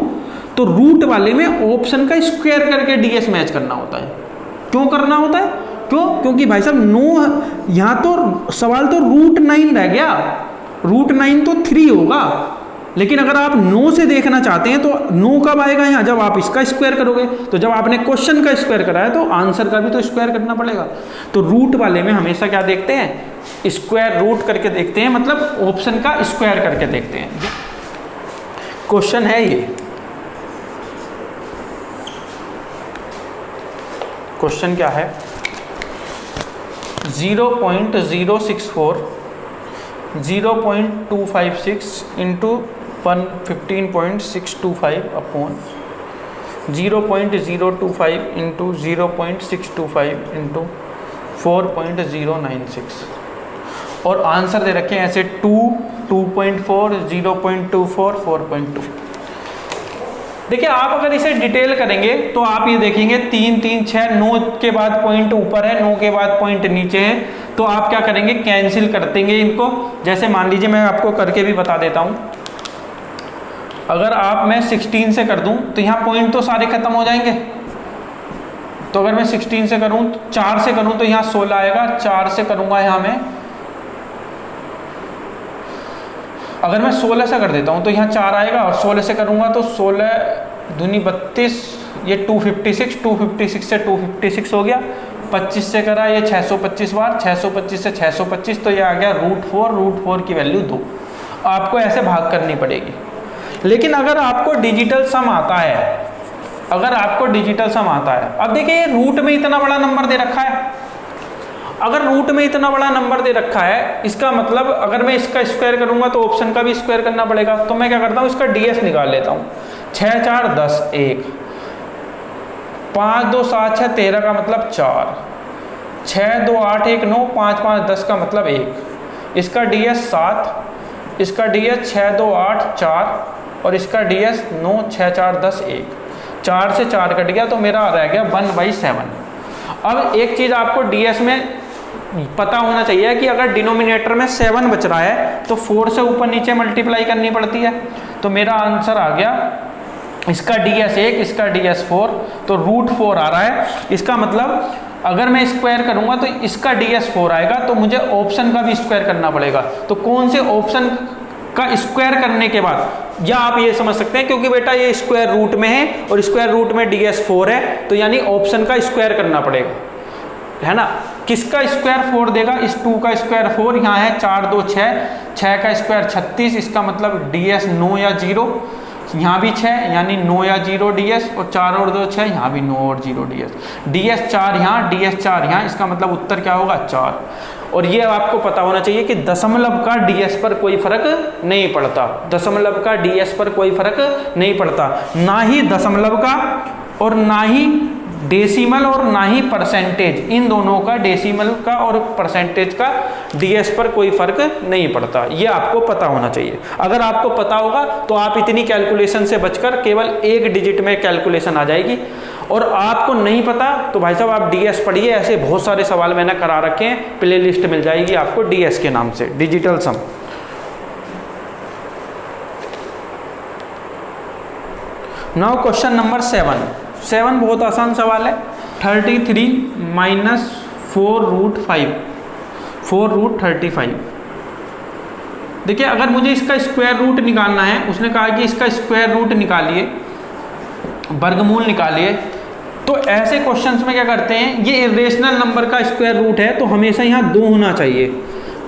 तो रूट वाले में ऑप्शन का स्क्वायर करके डीएस मैच करना होता है। क्यों करना होता है, क्यों, क्योंकि भाई साहब 9, यहाँ तो सवाल तो √9 रह गया, √9 तो 3 होगा, लेकिन अगर आप 9 से देखना चाहते हैं तो 9 कब आएगा यहाँ, जब आप इसका स्क्वायर करोगे। तो जब आपने क्वेश्चन का स्क्वायर करा है तो आंसर का भी तो स्क्वायर करना पड़ेगा। तो रूट वाले में हमेशा क्या देखते हैं, स्क्वायर रूट करके देखते हैं, मतलब ऑप्शन का स्क्वायर करके देखते हैं। क्वेश्चन है ये, क्वेश्चन क्या है, 0.064 0.256 इंटू 115.625 अपॉन 0.025 इंटू 0.625 इंटू 4.096, और आंसर दे रखे हैं ऐसे 2, 2.4, 0.24, 4.2। देखिए आप अगर इसे डिटेल करेंगे तो आप ये देखेंगे 3 3 6, 9 के बाद पॉइंट ऊपर है, 9 के बाद पॉइंट नीचे है, तो आप क्या करेंगे, कैंसिल कर देंगे इनको। जैसे मान लीजिए मैं आपको करके भी बता देता हूँ, अगर आप मैं 16 से कर दूं तो यहाँ पॉइंट तो सारे खत्म हो जाएंगे। तो अगर मैं 16 से करूँ, 4 से करूँ तो यहाँ 16 आएगा, 4 से करूँगा यहाँ मैं, अगर मैं 16 से कर देता हूँ तो यहाँ 4 आएगा, और 16 से करूँगा तो 16 दूनी 32, ये 256, 256 से 256 हो गया, 25 से करा ये 625 बार, 625 से 625, तो ये आ गया √4, √4 की वैल्यू 2। आपको ऐसे भाग करनी पड़ेगी। लेकिन अगर आपको डिजिटल सम आता है अगर आपको डिजिटल सम आता है। अब देखिए रूट में इतना बड़ा नंबर दे रखा है, अगर रूट में इतना बड़ा नंबर दे रखा है, इसका मतलब अगर मैं इसका स्क्वायर करूंगा तो ऑप्शन का भी स्क्वायर करना पड़ेगा। तो मैं क्या करता हूँ, इसका डीएस निकाल लेता हूँ। 6 4 10 1, 5 2 7 6 13 का मतलब 4, 6 2 8 1 9, 5 5 10 का मतलब 1, इसका डीएस 7, इसका डीएस 6 2 8 4 और इसका डीएस 9 6 4 10 1, 4 से 4 कट गया तो मेरा रह गया 1/7। अब एक चीज़ आपको डीएस में पता होना चाहिए कि अगर डिनोमिनेटर में 7 बच रहा है तो 4 से ऊपर नीचे मल्टीप्लाई करनी पड़ती है। तो मेरा आंसर आ गया, इसका डीएस 1, इसका डीएस 4, तो √4 आ रहा है। इसका मतलब अगर मैं स्क्वायर करूंगा तो इसका डीएस 4 आएगा, तो मुझे ऑप्शन का भी स्क्वायर करना पड़ेगा। तो कौन से ऑप्शन का स्क्वायर करने के बाद, या आप ये समझ सकते हैं क्योंकि बेटा ये स्क्वायर रूट में है और स्क्वायर रूट में डीएस 4 है, तो यानी ऑप्शन का स्क्वायर करना पड़ेगा, है ना। किसका स्क्वायर 4 देगा, इस 2 का स्क्वायर 4, यहाँ है 4 2 6, 6 का स्क्वायर 36, इसका मतलब डीएस 9 या 0, यहाँ भी 6 यानी 9 या 0 डीएस, और 4 और 2 6, यहाँ भी 9 और 0 डीएस, डीएस 4 यहाँ, डीएस 4 यहाँ, इसका मतलब उत्तर क्या होगा 4। और ये आपको पता होना चाहिए कि दशमलव का डीएस पर कोई फर्क नहीं पड़ता, दशमलव का डीएस पर कोई फर्क नहीं पड़ता, ना ही दशमलव का और ना ही डेसिमल और ना ही परसेंटेज, इन दोनों का डेसिमल का और परसेंटेज का डीएस पर कोई फर्क नहीं पड़ता। ये आपको पता होना चाहिए। अगर आपको पता होगा तो आप इतनी कैलकुलेशन से बचकर केवल एक डिजिट में कैलकुलेशन आ जाएगी। और आपको नहीं पता तो भाई साहब आप डीएस पढ़िए, ऐसे बहुत सारे सवाल मैंने करा रखे हैं, प्ले लिस्ट मिल जाएगी आपको डीएस के नाम से, डिजिटल सम। नाउ क्वेश्चन नंबर 7 बहुत आसान सवाल है। 33 माइनस 4√5, 4√35। देखिए अगर मुझे इसका स्क्वायर रूट निकालना है, उसने कहा कि इसका स्क्वायर रूट निकालिए, वर्गमूल निकालिए, तो ऐसे क्वेश्चंस में क्या करते हैं, ये इरेशनल नंबर का स्क्वायर रूट है तो हमेशा यहाँ 2 होना चाहिए।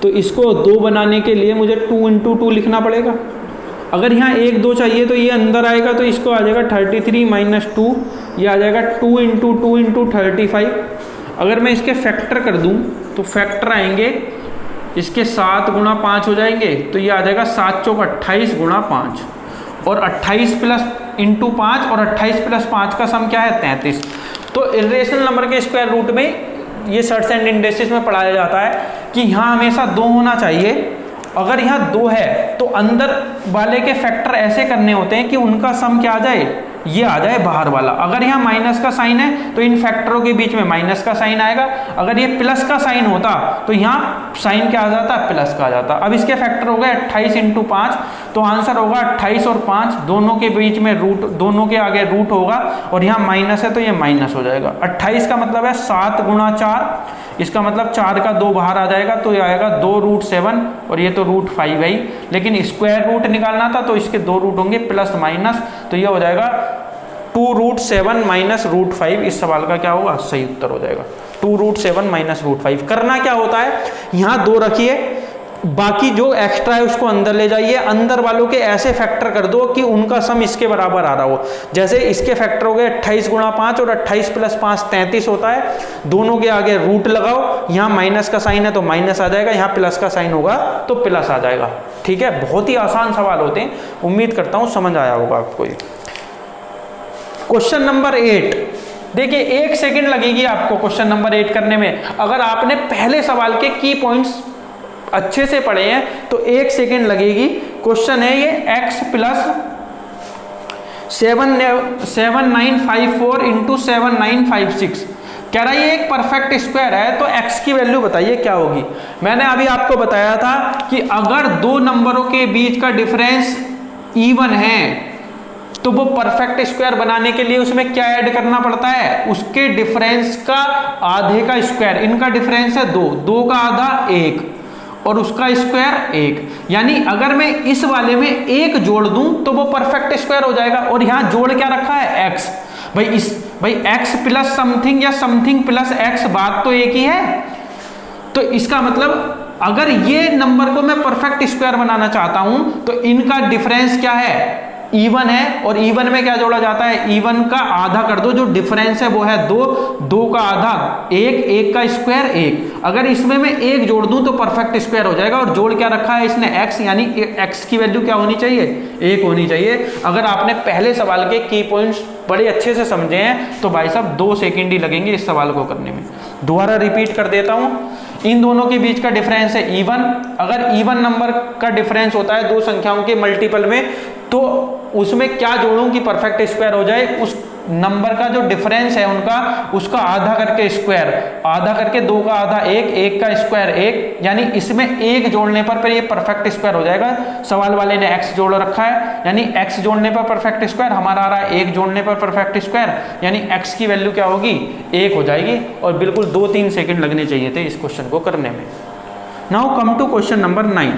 तो इसको 2 बनाने के लिए मुझे 2 × 2 लिखना पड़ेगा। अगर यहाँ 1 2 चाहिए तो ये अंदर आएगा, तो इसको आ जाएगा 33 माइनस 2, ये आ जाएगा 2 × 2 × 35। अगर मैं इसके फैक्टर कर दूँ तो फैक्टर आएंगे, इसके 7 × 5 हो जाएंगे, तो ये आ जाएगा 7 चौक 28 × 5, और 28 प्लस इंटू 5, और 28 प्लस 5 का सम क्या है 33। तो इरेशनल नंबर के स्क्वायर रूट में ये सर्ट्स एंड इंडेक्सेस में पढ़ाया जाता है कि यहाँ हमेशा 2 होना चाहिए। अगर यहाँ 2 है तो अंदर वाले के फैक्टर ऐसे करने होते हैं कि उनका सम क्या आ जाए, ये आ जाए बाहर वाला। अगर यहाँ माइनस का साइन है तो इन फैक्टरों के बीच में माइनस का साइन आएगा, अगर ये प्लस का साइन होता तो यहाँ साइन क्या आ जाता, प्लस का आ जाता। अब इसके फैक्टर हो गए 28 × 5, तो आंसर होगा 28 और 5, दोनों के बीच में रूट, दोनों के आगे रूट होगा, और यहाँ माइनस है तो ये माइनस हो जाएगा। 28 का मतलब है 7 × 4, इसका मतलब 4 का 2 बाहर आ जाएगा, तो ये आएगा 2√7, और ये तो √5 है। लेकिन स्क्वायर रूट निकालना था तो इसके 2 रूट होंगे प्लस माइनस, तो ये हो जाएगा 2√7 माइनस √5। इस सवाल का क्या होगा, सही उत्तर हो जाएगा 2√7 माइनस √5। करना क्या होता है, यहाँ 2 रखिए, बाकी जो एक्स्ट्रा है उसको अंदर ले जाइए, अंदर वालों के ऐसे फैक्टर कर दो कि उनका सम इसके बराबर आ रहा हो। जैसे इसके फैक्टर हो गए 28 × 5, और 28 प्लस 5 33 होता है, दोनों के आगे रूट लगाओ, यहाँ माइनस का साइन है तो माइनस आ जाएगा, यहाँ प्लस का साइन होगा तो प्लस आ जाएगा। ठीक है, बहुत ही आसान सवाल होते हैं, उम्मीद करता हूँ समझ आया होगा आपको ये। क्वेश्चन नंबर 8, देखिए 1 सेकेंड लगेगी आपको क्वेश्चन नंबर 8 करने में। अगर आपने पहले सवाल के की पॉइंट्स अच्छे से पढ़े हैं तो 1 सेकेंड लगेगी। क्वेश्चन है ये x प्लस 7954 × 7956, कह रहा है ये एक परफेक्ट स्क्वायर है, तो x की वैल्यू बताइए क्या होगी। मैंने अभी आपको बताया था कि अगर 2 नंबरों के बीच का डिफरेंस इवन है तो वो परफेक्ट स्क्वायर बनाने के लिए उसमें क्या ऐड करना पड़ता है, उसके डिफरेंस का आधे का स्क्वायर। इनका डिफरेंस है 2, 2 का आधा 1, और उसका स्क्वायर 1, यानी अगर मैं इस वाले में 1 जोड़ दूं तो वो परफेक्ट स्क्वायर हो जाएगा। और यहां जोड़ क्या रखा है, x। भाई x प्लस समथिंग या समथिंग प्लस x, बात तो एक ही है। तो इसका मतलब अगर ये नंबर को मैं परफेक्ट स्क्वायर बनाना चाहता हूं तो इनका डिफरेंस क्या है, इवन है और इवन में क्या जोड़ा जाता है, इवन का आधा कर दो, जो डिफरेंस है वो है 2, 2 का आधा 1, 1 का स्क्वायर 1। अगर इसमें मैं 1 जोड़ दूं तो परफेक्ट स्क्वायर हो जाएगा। और जोड़ क्या रखा है इसने, x, यानी x की वैल्यू क्या होनी चाहिए, 1 होनी चाहिए। अगर आपने पहले सवाल के की पॉइंट्स बड़े अच्छे से समझे हैं तो भाई साहब 2 सेकंड ही लगेंगे इस सवाल को करने में। दोबारा रिपीट कर देता हूं, इन दोनों के बीच का डिफरेंस है इवन। अगर इवन नंबर का डिफरेंस होता है दो संख्याओं के मल्टीपल में, तो उसमें क्या जोड़ूं कि परफेक्ट स्क्वायर हो जाए, उस नंबर का जो डिफरेंस है उनका, उसका आधा करके स्क्वायर, आधा करके 2 का आधा 1, 1 का स्क्वायर 1, यानी इसमें 1 जोड़ने पर ये परफेक्ट स्क्वायर हो जाएगा। सवाल वाले ने x जोड़ रखा है, यानी x जोड़ने पर परफेक्ट स्क्वायर, हमारा आ रहा है 1 जोड़ने पर परफेक्ट स्क्वायर, यानी x की वैल्यू क्या होगी, 1 हो जाएगी। और बिल्कुल 2-3 सेकंड लगने चाहिए थे इस क्वेश्चन को करने में। Now come to question number 9।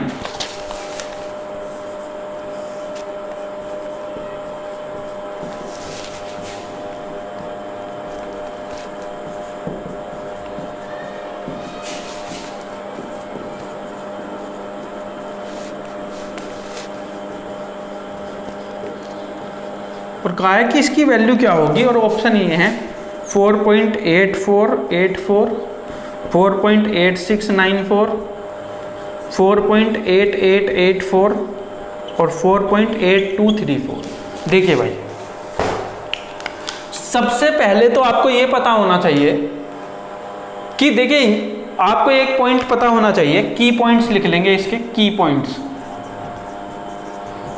और कहा है कि इसकी वैल्यू क्या होगी, और ऑप्शन ये है 4.8484, 4.8694, 4.8884 और 4.8234। देखिए भाई, सबसे पहले तो आपको ये पता होना चाहिए कि देखिए, आपको एक पॉइंट पता होना चाहिए, की पॉइंट्स लिख लेंगे इसके, की पॉइंट्स।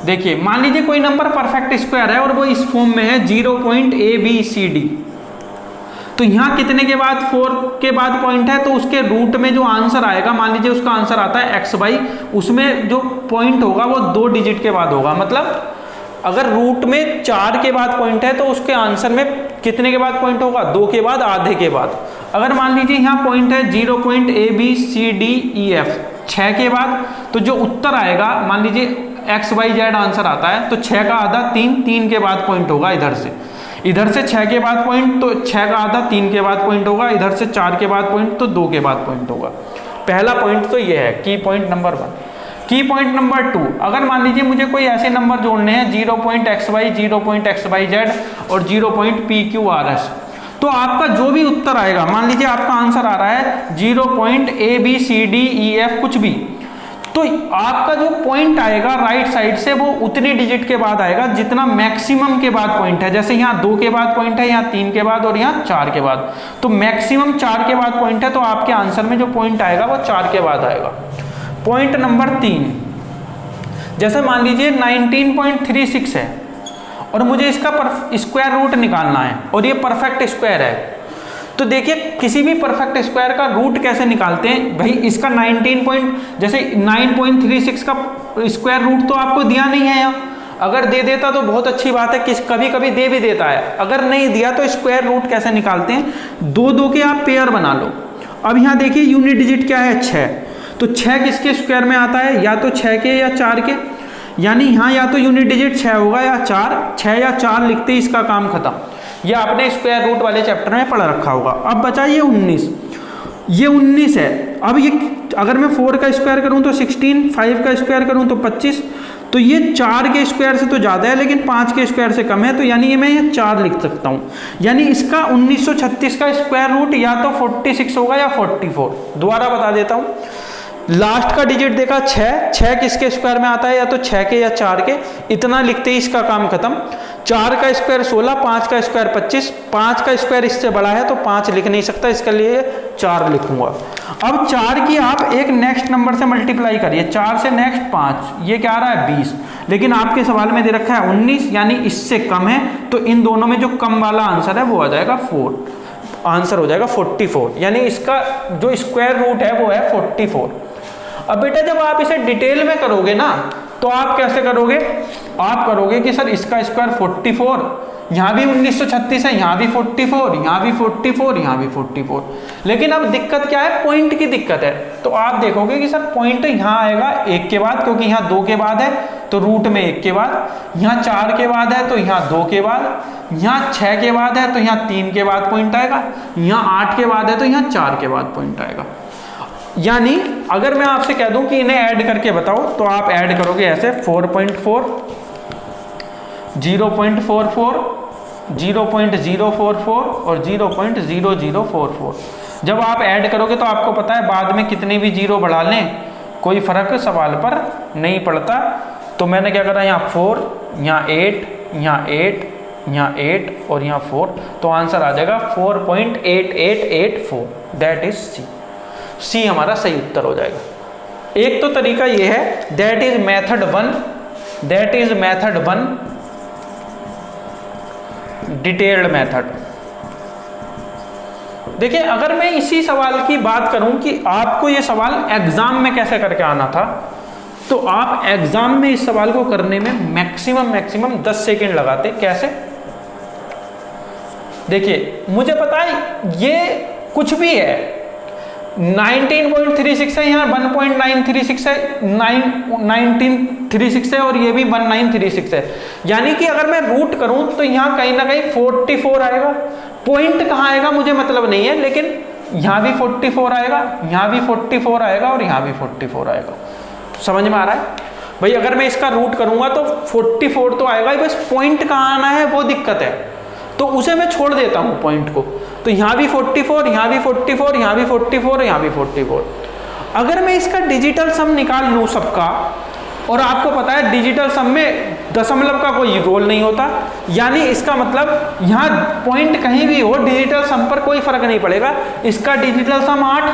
देखिए मान लीजिए कोई नंबर परफेक्ट स्क्वायर है और वो इस फॉर्म में है 0.ABCD, तो यहाँ कितने के बाद 4 के बाद पॉइंट है, तो उसके रूट में जो आंसर आएगा, मान लीजिए उसका आंसर आता है XY, उसमें जो पॉइंट होगा वो 2 डिजिट के बाद होगा। मतलब अगर रूट में 4 के बाद पॉइंट है तो उसके आंसर में कितने के बाद पॉइंट होगा, 2 के बाद, आधे के बाद। अगर मान लीजिए यहाँ पॉइंट है 0.ABCDEF 6 के बाद, तो जो उत्तर आएगा, मान लीजिए XYZ आंसर आता है, तो 6 का आधा 3, 3 के बाद पॉइंट होगा इधर से 6 के बाद पॉइंट, तो 6 का आधा 3 के बाद पॉइंट होगा, इधर से 4 के बाद पॉइंट, तो 2 के बाद पॉइंट होगा। पहला पॉइंट तो ये है, की पॉइंट नंबर 1। की पॉइंट नंबर 2, अगर मान लीजिए मुझे कोई ऐसे नंबर जोड़ने हैं 0.XY, 0.XYZ और 0.PQRS, तो आपका जो भी उत्तर आएगा, मान लीजिए आपका आंसर आ रहा है 0.ABCDEF कुछ भी, तो आपका जो पॉइंट आएगा राइट साइड से वो उतनी डिजिट के बाद आएगा जितना मैक्सिमम के बाद पॉइंट है। जैसे यहाँ 2 के बाद पॉइंट है, यहाँ 3 के बाद और यहाँ 4 के बाद, तो मैक्सिमम 4 के बाद पॉइंट है, तो आपके आंसर में जो पॉइंट आएगा वो 4 के बाद आएगा। पॉइंट नंबर 3, जैसे मान लीजिए 19.36 है और मुझे इसका स्क्वायर रूट निकालना है और ये परफेक्ट स्क्वायर है, तो देखिए किसी भी परफेक्ट स्क्वायर का रूट कैसे निकालते हैं भाई। इसका 9.36 का स्क्वायर रूट तो आपको दिया नहीं है यहाँ, अगर दे देता तो बहुत अच्छी बात है, कभी कभी दे भी देता है, अगर नहीं दिया तो स्क्वायर रूट कैसे निकालते हैं, 2 के आप पेयर बना लो। अब यहाँ देखिए यूनिट डिजिट क्या है, 6, तो 6 किसके स्क्वायर में आता है, या तो 6 के या 4 के, यानी यहाँ या तो यूनिट डिजिट 6 होगा या 4, 6 या 4 लिखते ही इसका काम खत्म। ये आपने स्क्वायर रूट वाले चैप्टर में पढ़ रखा होगा। अब बचा ये 19, ये 19 है। अब ये अगर मैं 4 का स्क्वायर करूं तो 16, 5 का स्क्वायर करूं तो 25, तो ये 4 के स्क्वायर से तो ज़्यादा है लेकिन 5 के स्क्वायर से कम है, तो यानी ये मैं ये 4 लिख सकता हूँ। यानी इसका 1936 का स्क्वायर रूट या तो 46 होगा या 44। दोबारा बता देता हूँ, लास्ट का डिजिट देखा 6 किसके स्क्वायर में आता है, या तो 6 के या 4 के, इतना लिखते ही इसका काम खत्म। 4 का स्क्वायर 16, 5 का स्क्वायर 25, 5 का स्क्वायर इससे बड़ा है तो 5 लिख नहीं सकता, इसके लिए 4 लिखूंगा। अब 4 की आप एक नेक्स्ट नंबर से मल्टीप्लाई करिए, 4 से नेक्स्ट 5, ये क्या आ रहा है 20, लेकिन आपके सवाल में दे रखा है 19, यानी इससे कम है, तो इन दोनों में जो कम वाला आंसर है वो आ जाएगा 4, आंसर हो जाएगा 44, यानी इसका जो स्क्वायर रूट है वो है 44। अब बेटा जब आप इसे डिटेल में करोगे ना, तो आप कैसे करोगे, आप करोगे कि सर इसका स्क्वायर 44, यहाँ भी 1936 है, यहाँ भी 44, यहाँ भी 44, यहाँ भी 44, लेकिन अब दिक्कत क्या है, पॉइंट की दिक्कत है। तो आप देखोगे कि सर पॉइंट यहाँ आएगा 1 के बाद, क्योंकि यहाँ 2 के बाद है तो रूट में 1 के बाद, यहाँ 4 के बाद है तो यहाँ 2 के बाद, यहाँ 6 के बाद है तो यहाँ 3 के बाद पॉइंट आएगा, यहाँ 8 के बाद है तो यहाँ 4 के बाद पॉइंट आएगा। यानी अगर मैं आपसे कह दूं कि इन्हें ऐड करके बताओ, तो आप ऐड करोगे ऐसे 4.4, 0.44, 0.044 और 0.0044। जब आप ऐड करोगे तो आपको पता है बाद में कितने भी जीरो बढ़ा लें कोई फर्क सवाल पर नहीं पड़ता। तो मैंने क्या करा, यहाँ 4, यहाँ 8, यहाँ 8, यहाँ 8 और यहाँ 4, तो आंसर आ जाएगा 4.8884, दैट इज सी। सी हमारा सही उत्तर हो जाएगा। एक तो तरीका ये है, that is method 1, that is method 1 detailed method. देखिए अगर मैं इसी सवाल की बात करूं कि आपको ये सवाल एग्जाम में कैसे करके आना था, तो आप एग्जाम में इस सवाल को करने में मैक्सिमम 10 सेकंड लगाते। कैसे? देखिए मुझे पता है ये कुछ भी है, 19.36 है, यहाँ 1.936 है, 1936 है और ये भी 1936 है। यानी कि अगर मैं रूट करूं तो यहाँ कहीं ना कहीं 44 आएगा। पॉइंट कहाँ आएगा मुझे मतलब नहीं है, लेकिन यहाँ भी 44 आएगा, यहाँ भी 44 आएगा और यहाँ भी 44 आएगा। समझ में आ रहा है भाई? अगर मैं इसका रूट करूंगा तो 44 तो आएगा ही, बस पॉइंट कहाँ आना है वो दिक्कत है, तो उसे मैं छोड़ देता हूँ पॉइंट को। तो यहाँ भी 44, यहाँ भी 44, यहाँ भी 44, यहाँ भी 44। अगर मैं इसका डिजिटल सम निकाल लूँ सबका, और आपको पता है डिजिटल सम में दशमलव का कोई रोल नहीं होता, यानी इसका मतलब यहाँ पॉइंट कहीं भी हो डिजिटल सम पर कोई फर्क नहीं पड़ेगा। इसका डिजिटल सम 8,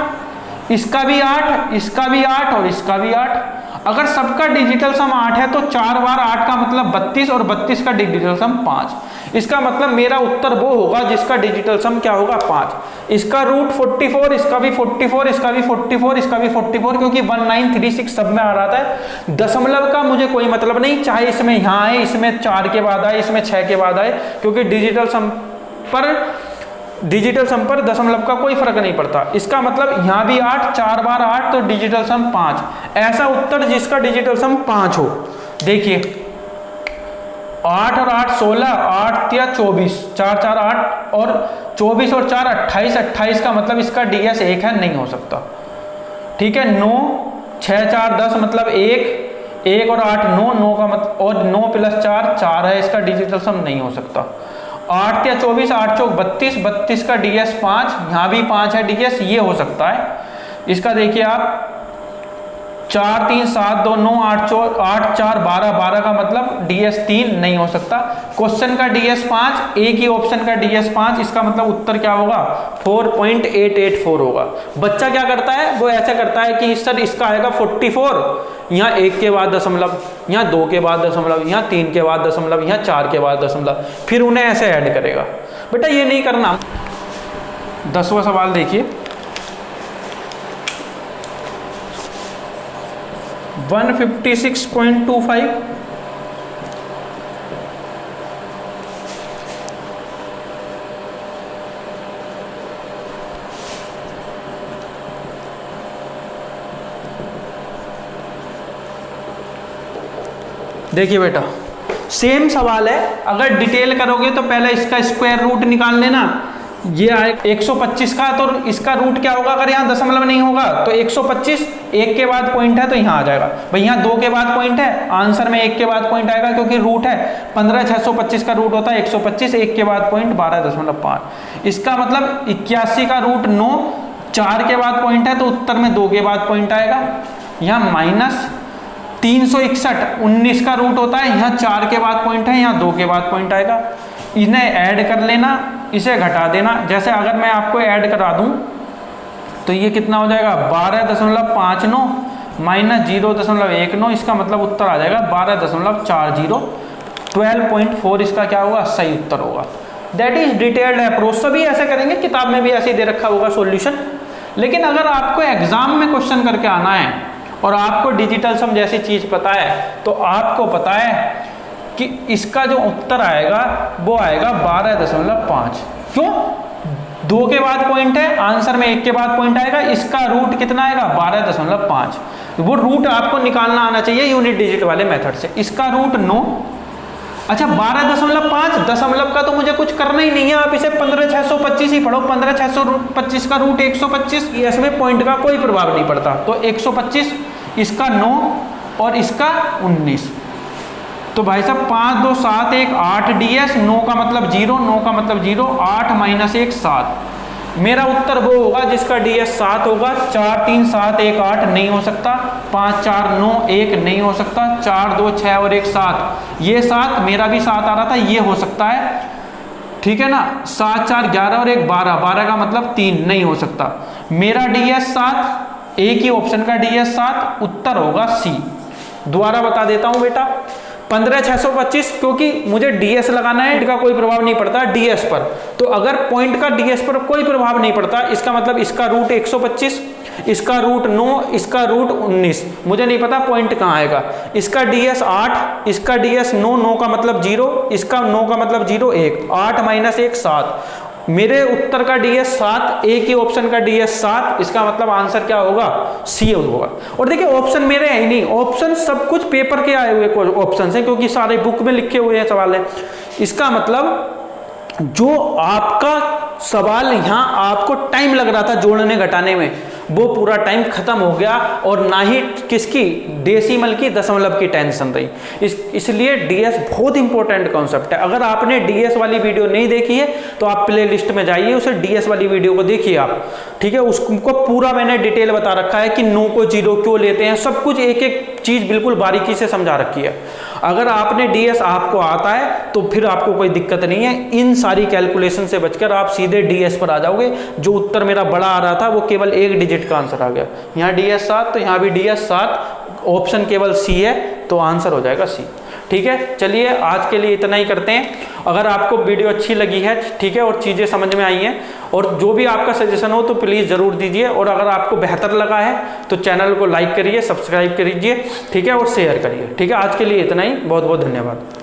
इसका भी 8, इसका भी 8 और इसका भी 8। अगर सबका डिजिटल सम 8 है तो 4 बार 8 का मतलब 32 और 32 का डिजिटल सम 5। इसका मतलब मेरा उत्तर वो होगा जिसका डिजिटल सम क्या होगा, 5। इसका रूट 44, इसका भी 44, इसका भी 44, इसका भी 44, क्योंकि 1936 सब में आ रहा था। दशमलव का मुझे कोई मतलब नहीं, चाहे इसमें यहाँ आए, इसमें 4 के बाद आए, इसमें 6 के बाद आए, क्योंकि डिजिटल सम पर दशमलव का कोई फर्क नहीं पड़ता। इसका मतलब यहाँ भी 8, 4 बार 8 तो डिजिटल सम 5। ऐसा उत्तर जिसका डिजिटल सम 5 हो। देखिए 8 और 8 16, 8 या 24, 4 4 8 और 24 और 4 28, 28 का मतलब इसका DS 1 है, नहीं हो सकता। ठीक है, 9 6 4 10 मतलब 1 और 8 9, 9 का मतलब, और 9 + 4 4 है, इसका डिजिटल सम नहीं हो सकता। 8 या 24, 8 चौक 32, 32 का DS 5, यहाँ भी 5 है DS, ये हो सकता है। इसका देखिए आप 4 3 7 2 9 8 4 12, 12 का मतलब DS 3 नहीं हो सकता। क्वेश्चन का DS 5, एक ही ऑप्शन का DS 5, इसका मतलब उत्तर क्या होगा, 4.884 होगा। बच्चा क्या करता है, वो ऐसा करता है कि सर इसका आएगा 44, यहाँ 1 के बाद दशमलव, यहाँ 2 के बाद दशमलव, यहाँ 3 के बाद दशमलव, यहाँ 4 के बाद दशमलव, फिर उन्हें ऐसे ऐड करेगा। बेटा ये नहीं करना। 10वां सवाल देखिए, 156.25 देखिए बेटा सेम सवाल है। अगर डिटेल करोगे तो पहले इसका स्क्वायर रूट निकाल लेना। ये आए 125 का, तो इसका रूट क्या होगा, अगर यहाँ दशमलव नहीं होगा तो 125, 1 के बाद पॉइंट है तो यहाँ आ जाएगा। भाई यहाँ 2 के बाद पॉइंट है, आंसर में 1 के बाद पॉइंट आएगा क्योंकि रूट है। 15,625 का रूट होता है 125, 1 के बाद पॉइंट 12.5। इसका मतलब 81 का रूट 9, 4 के बाद पॉइंट है तो उत्तर में 2 के बाद पॉइंट आएगा। यहाँ माइनस 361, 19 का रूट होता है, यहाँ 4 के बाद पॉइंट है, यहाँ 2 के बाद पॉइंट आएगा। इन्हें ऐड कर लेना, इसे घटा देना। जैसे अगर मैं आपको ऐड करा दूं तो ये कितना हो जाएगा, 12.59 माइनस 0.19, इसका मतलब उत्तर आ जाएगा 12.40। 12.4 इसका क्या होगा, सही उत्तर होगा। That is detailed approach. सभी ऐसे करेंगे, किताब में भी ऐसे ही दे रखा होगा सॉल्यूशन। लेकिन अगर आपको एग्जाम में क्वेश्चन करके आना है और आपको डिजिटल सम जैसी चीज पता है, तो आपको पता है कि इसका जो उत्तर आएगा वो आएगा 12.5। क्यों, 2 के बाद पॉइंट है, आंसर में 1 के बाद पॉइंट आएगा। इसका रूट कितना आएगा, 12.5। वो रूट आपको निकालना आना चाहिए यूनिट डिजिट वाले मेथड से। इसका रूट 9। अच्छा 12.5, दशमलव का तो मुझे कुछ करना ही नहीं है, आप इसे 15,625 ही पढ़ो। 15,625 का रूट 125, इसमें पॉइंट का कोई प्रभाव नहीं पड़ता। तो 125, इसका 9 और इसका 19। तो भाई साहब 5 2 7 1 8 ds, 9 का मतलब 0, 9 का मतलब 0, 8 माइनस 1 7। मेरा उत्तर वो होगा जिसका ds 7 होगा। 4 3 7 1 8 नहीं हो सकता, 5 4 9 1 नहीं हो सकता, 4 2 6 और 1 7, ये 7 मेरा भी 7 आ रहा था, ये हो सकता है, ठीक है ना। 7 4 11 और 1 12, 12 का मतलब 3 नहीं हो सकता। मेरा ds 7, एक ही ऑप्शन का ds 7, उत्तर होगा सी। दोबारा बता देता हूं बेटा, 15 625, क्योंकि मुझे ds लगाना है, इनका कोई प्रभाव नहीं पड़ता ds पर। तो अगर पॉइंट का ds पर कोई प्रभाव नहीं पड़ता, इसका मतलब इसका रूट 125, इसका रूट 9, इसका रूट 19, मुझे नहीं पता पॉइंट कहाँ आएगा। इसका ds 8, इसका ds 9, 9 का मतलब 0, इसका 9 का मतलब 0 1, 8 माइनस 1 7। मेरे उत्तर का ds 7, एक ही ऑप्शन का ds 7, इसका मतलब आंसर क्या होगा, सी होगा। और देखिए ऑप्शन मेरे है ही नहीं, ऑप्शन सब कुछ पेपर के आए हुए ऑप्शन हैं, क्योंकि सारे बुक में लिखे हुए हैं सवाल है। इसका मतलब जो आपका सवाल यहाँ आपको टाइम लग रहा था जोड़ने घटाने में, वो पूरा टाइम खत्म हो गया, और ना ही किसकी, डेसिमल की, दशमलव की टेंशन रही। इसलिए ds बहुत इंपॉर्टेंट कॉन्सेप्ट है। अगर आपने ds वाली वीडियो नहीं देखी है तो आप प्ले लिस्ट में जाइए, उसे ds वाली वीडियो को देखिए आप, ठीक है। उसको पूरा मैंने डिटेल बता रखा है कि 9 को 0 क्यों लेते हैं, सब कुछ एक एक चीज बिल्कुल बारीकी से समझा रखी है। अगर आपने ds आपको आता है तो फिर आपको कोई दिक्कत नहीं है, इन सारी कैलकुलेशन से बचकर आप सीधे ds पर आ जाओगे। जो उत्तर मेरा बड़ा आ रहा था वो केवल एक डिजिट का आंसर आ गया, यहाँ ds 7 तो यहाँ भी ds 7, ऑप्शन केवल सी है, तो आंसर हो जाएगा सी। ठीक है, चलिए आज के लिए इतना ही करते हैं। अगर आपको वीडियो अच्छी लगी है, ठीक है, और चीज़ें समझ में आई हैं, और जो भी आपका सजेशन हो तो प्लीज़ ज़रूर दीजिए। और अगर आपको बेहतर लगा है तो चैनल को लाइक करिए, सब्सक्राइब करिए, ठीक है, और शेयर करिए। ठीक है, आज के लिए इतना ही, बहुत बहुत धन्यवाद।